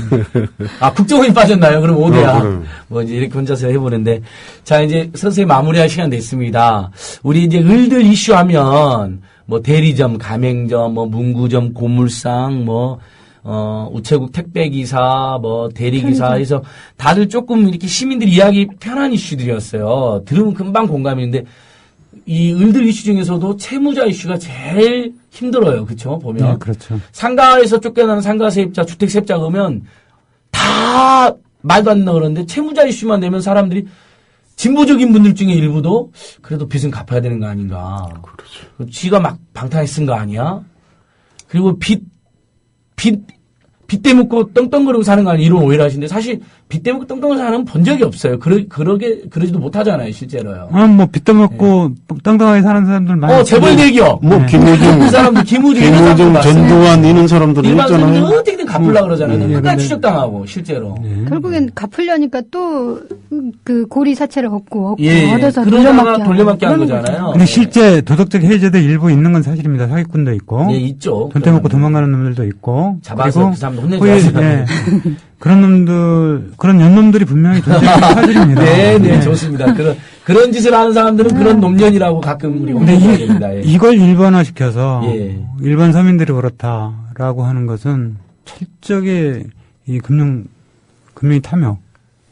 아, 국정원이 빠졌나요? 그럼 5대학. 뭐 이제 이렇게 혼자서 해보는데. 자, 이제 서서히 마무리할 시간 됐습니다. 우리 이제 을들 이슈 하면 뭐 대리점, 가맹점, 뭐 문구점, 고물상, 뭐 우체국 택배기사, 뭐 대리기사 해서 다들 조금 이렇게 시민들이 이야기 편한 이슈들이었어요. 들으면 금방 공감이는데 이 을들 이슈 중에서도 채무자 이슈가 제일 힘들어요. 그렇죠? 보면. 네, 그렇죠. 상가에서 쫓겨나는 상가 세입자, 주택 세입자 그러면 다 말도 안 나오는데 채무자 이슈만 되면 사람들이 진보적인 분들 중에 일부도 그래도 빚은 갚아야 되는 거 아닌가. 그렇죠. 지가 막 방탕에 쓴 거 아니야? 그리고 빚 대묻고 떵떵거리고 사는 거 아니야? 이런 오해를 하시는데 사실 빚 대묻고 떵떵거리고 사는 건 본 적이 없어요. 그러지도 못하잖아요, 실제로요. 뭐 빚도 먹고 땅땅하게 사는 사람들 많이. 재벌대기업. 뭐 그 김우중, 사람들, 김우중 이런 사람들 김우중, 봤어요. 전두환 이런 사람들은 일반 사람들은 있잖아요. 어떻게든 갚으려고 그러잖아요. 예, 끝까지 근데- 추적당하고, 실제로. 결국엔 갚으려니까 또 그 고리 사채를 얻고 예, 얻어서 그러다가 돌려막기 한 그러는 거잖아요. 근데 실제 도덕적 해이자도 일부 있는 건 사실입니다. 사기꾼도 있고. 예, 있죠. 돈 떼먹고 도망가는 놈들도 있고. 잡아서 그리고 그 사람들 혼내줘야죠. 그런 놈들, 그런 연놈들이 분명히 돈 떼먹고 사들입니다. 네, 예. 좋습니다. 그런 짓을 하는 사람들은 그런 놈년이라고 가끔 우리가 근데 혼내야 됩니다. 예. 이걸 일반화시켜서 예. 일반 서민들이 그렇다라고 하는 것은 철저하게 이 금융이 탐욕인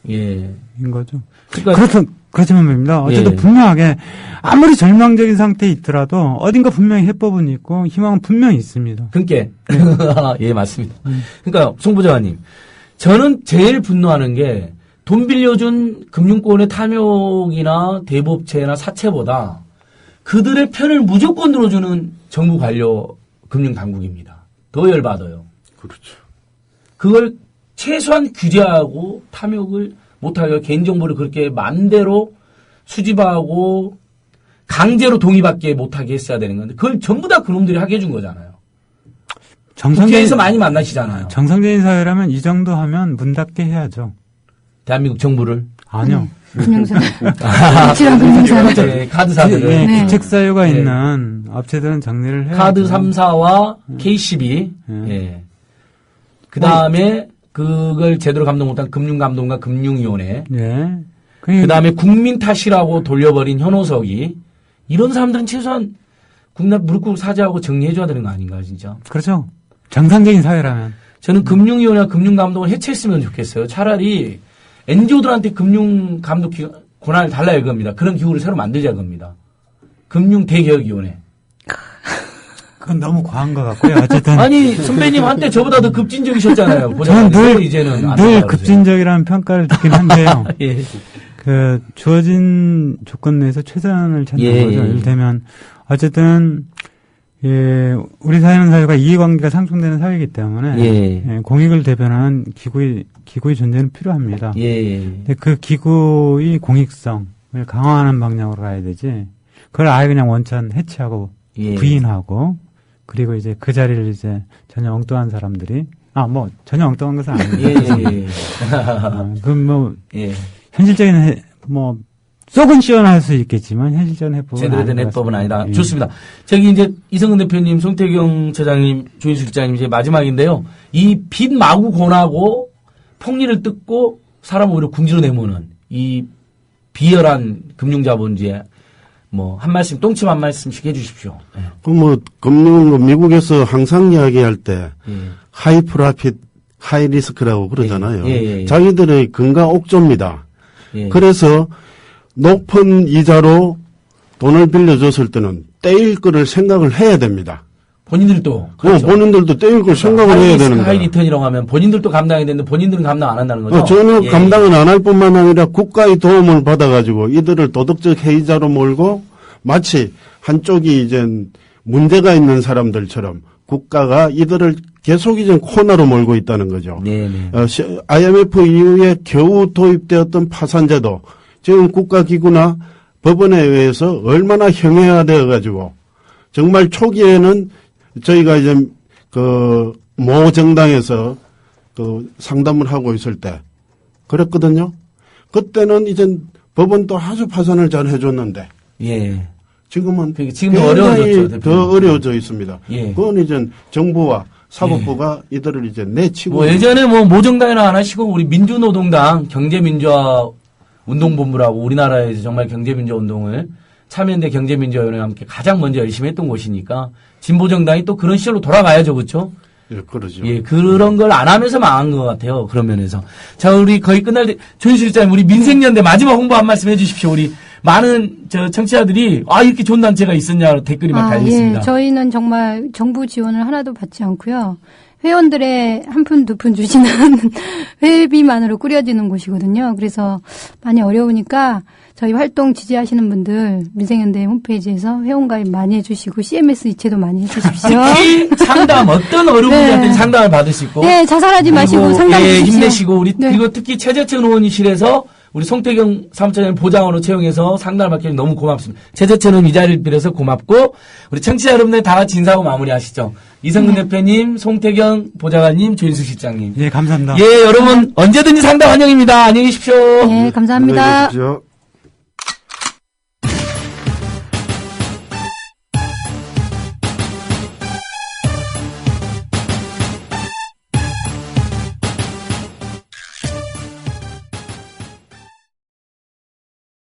예. 거죠. 그러니까 그렇지만 말입니다. 어쨌든 예. 분명하게 아무리 절망적인 상태에 있더라도 어딘가 분명히 해법은 있고 희망은 분명히 있습니다. 그러니까 예, 맞습니다. 그러니까 송 부장님, 저는 제일 분노하는 게 돈 빌려준 금융권의 탐욕이나 대부업체나 사채보다 그들의 편을 무조건 들어주는 정부 관료 금융당국입니다. 더 열받아요. 그렇죠. 그걸 최소한 규제하고 탐욕을 못하게 개인정보를 그렇게 맘대로 수집하고 강제로 동의받게 못하게 했어야 되는 건데 그걸 전부 다 그놈들이 하게 해준 거잖아요. 국회에서 많이 만나시잖아요. 정상적인 사회라면 이 정도 하면 문 닫게 해야죠. 대한민국 정부를. 아니요. 금융사. 확실한 금융사. 네, 카드사들을. 예, 네. 기책 사유가 네. 있는 업체들은 정리를 해야죠. 카드 3사와 KCB. 예. 그 다음에 그걸 제대로 감독 못한 금융감독과 금융위원회. 예. 그 다음에 국민 탓이라고 돌려버린 현호석이. 이런 사람들은 최소한 국납 무릎 꿇고 사죄하고 정리해줘야 되는 거 아닌가, 진짜. 그렇죠. 정상적인 사회라면. 저는 금융위원회와 금융감독을 해체했으면 좋겠어요. 차라리 NGO들한테 금융감독 권한을 달라야 겁니다. 그런 기구를 새로 만들자 겁니다. 금융대개혁위원회. 그건 너무 과한 것 같고요. 어쨌든. 아니, 선배님 한때 저보다 더 급진적이셨잖아요. 저는 늘 이제는 안 늘 나가요, 급진적이라는 평가를 듣긴 한데요. 예. 그 주어진 조건 내에서 최선을 찾는 예. 거죠. 예를 어쨌든 예, 우리 사회는 사회가 이해관계가 상충되는 사회이기 때문에 예. 예, 공익을 대변하는 기구의 존재는 필요합니다. 예. 근데 그 기구의 공익성을 강화하는 방향으로 가야 되지. 그걸 아예 그냥 원천 해체하고 예. 부인하고 그리고 이제 그 자리를 이제 전혀 엉뚱한 사람들이 전혀 엉뚱한 것은 아닙니다. 예. 그럼 예. 현실적인 속은 시원할 수 있겠지만 현실적인 해법은 제대로 된 아닌 것 해법은 같습니다. 아니다. 예. 좋습니다. 저기 이제 이성근 대표님, 송태경 처장님, 조인수 실장님 이제 마지막인데요. 이 빚 마구 권하고 폭리를 뜯고 사람 오히려 궁지로 내모는 이 비열한 금융자본주의 한 말씀, 똥침 한 말씀씩 해주십시오. 예. 금융, 미국에서 항상 이야기할 때, 예. 하이 프라핏, 하이 리스크라고 그러잖아요. 예. 자기들의 근가 옥조입니다. 예. 그래서 높은 이자로 돈을 빌려줬을 때는 떼일 거를 생각을 해야 됩니다. 본인들도. 그렇죠. 본인들도 떼일 걸 생각을 해야 되는 하이 거예요. 리턴이라고 하면 본인들도 감당해야 되는데 본인들은 감당 안 한다는 거죠. 저는 예. 감당을 안 할 뿐만 아니라 국가의 도움을 받아가지고 이들을 도덕적 해이자로 몰고 마치 한쪽이 이제 문제가 있는 사람들처럼 국가가 이들을 계속 이제 코너로 몰고 있다는 거죠. 네네. IMF 이후에 겨우 도입되었던 파산제도 지금 국가기구나 법원에 의해서 얼마나 형해화되어 가지고 정말 초기에는 저희가 이제 모 정당에서 상담을 하고 있을 때 그랬거든요. 그때는 이제 법원도 아주 파산을 잘 해줬는데 예. 지금은 지금도 굉장히 어려워졌죠, 대표님. 더 어려워져 있습니다. 예. 그건 이제 정부와 사법부가 이들을 이제 내치고 예전에 모정당이나 안 하시고 우리 민주노동당 경제민주화 운동본부라고 우리나라에서 정말 경제민주화 운동을 참여연대 경제민주화위원회와 함께 가장 먼저 열심히 했던 곳이니까 진보정당이 또 그런 시절로 돌아가야죠, 그렇죠? 예, 그러죠. 예, 그런 걸 안 하면서 망한 것 같아요. 그런 면에서. 자, 우리 거의 끝날 때 조인수 실장님 우리 민생연대 마지막 홍보 한 말씀 해주십시오. 우리 많은 청취자들이 이렇게 좋은 단체가 있었냐 댓글이 막 달려 있습니다. 예, 저희는 정말 정부 지원을 하나도 받지 않고요. 회원들의 한 푼, 두 푼 주시는 회비만으로 꾸려지는 곳이거든요. 그래서 많이 어려우니까 저희 활동 지지하시는 분들 민생연대 홈페이지에서 회원가입 많이 해주시고 CMS 이체도 많이 해주십시오. 특히 상담 어떤 어려운분한테 네. 상담을 받을 수 있고 네, 자살하지 마시고 그리고, 상담해 예, 주십시오. 힘내시고 우리 네. 그리고 특히 최재천 의원실에서 우리 송태경 사무처장님 보좌관으로 채용해서 상담을 받기 너무 고맙습니다. 최재천 의원 이 자리를 빌어서 고맙고 우리 청취자 여러분들 다 같이 인사하고 마무리하시죠. 이성근 대표님, 송태경 보좌관님, 조인숙 실장님. 예, 감사합니다. 예, 여러분 언제든지 상담 환영입니다. 안녕히 계십시오. 네, 감사합니다. 안녕히 계십시오.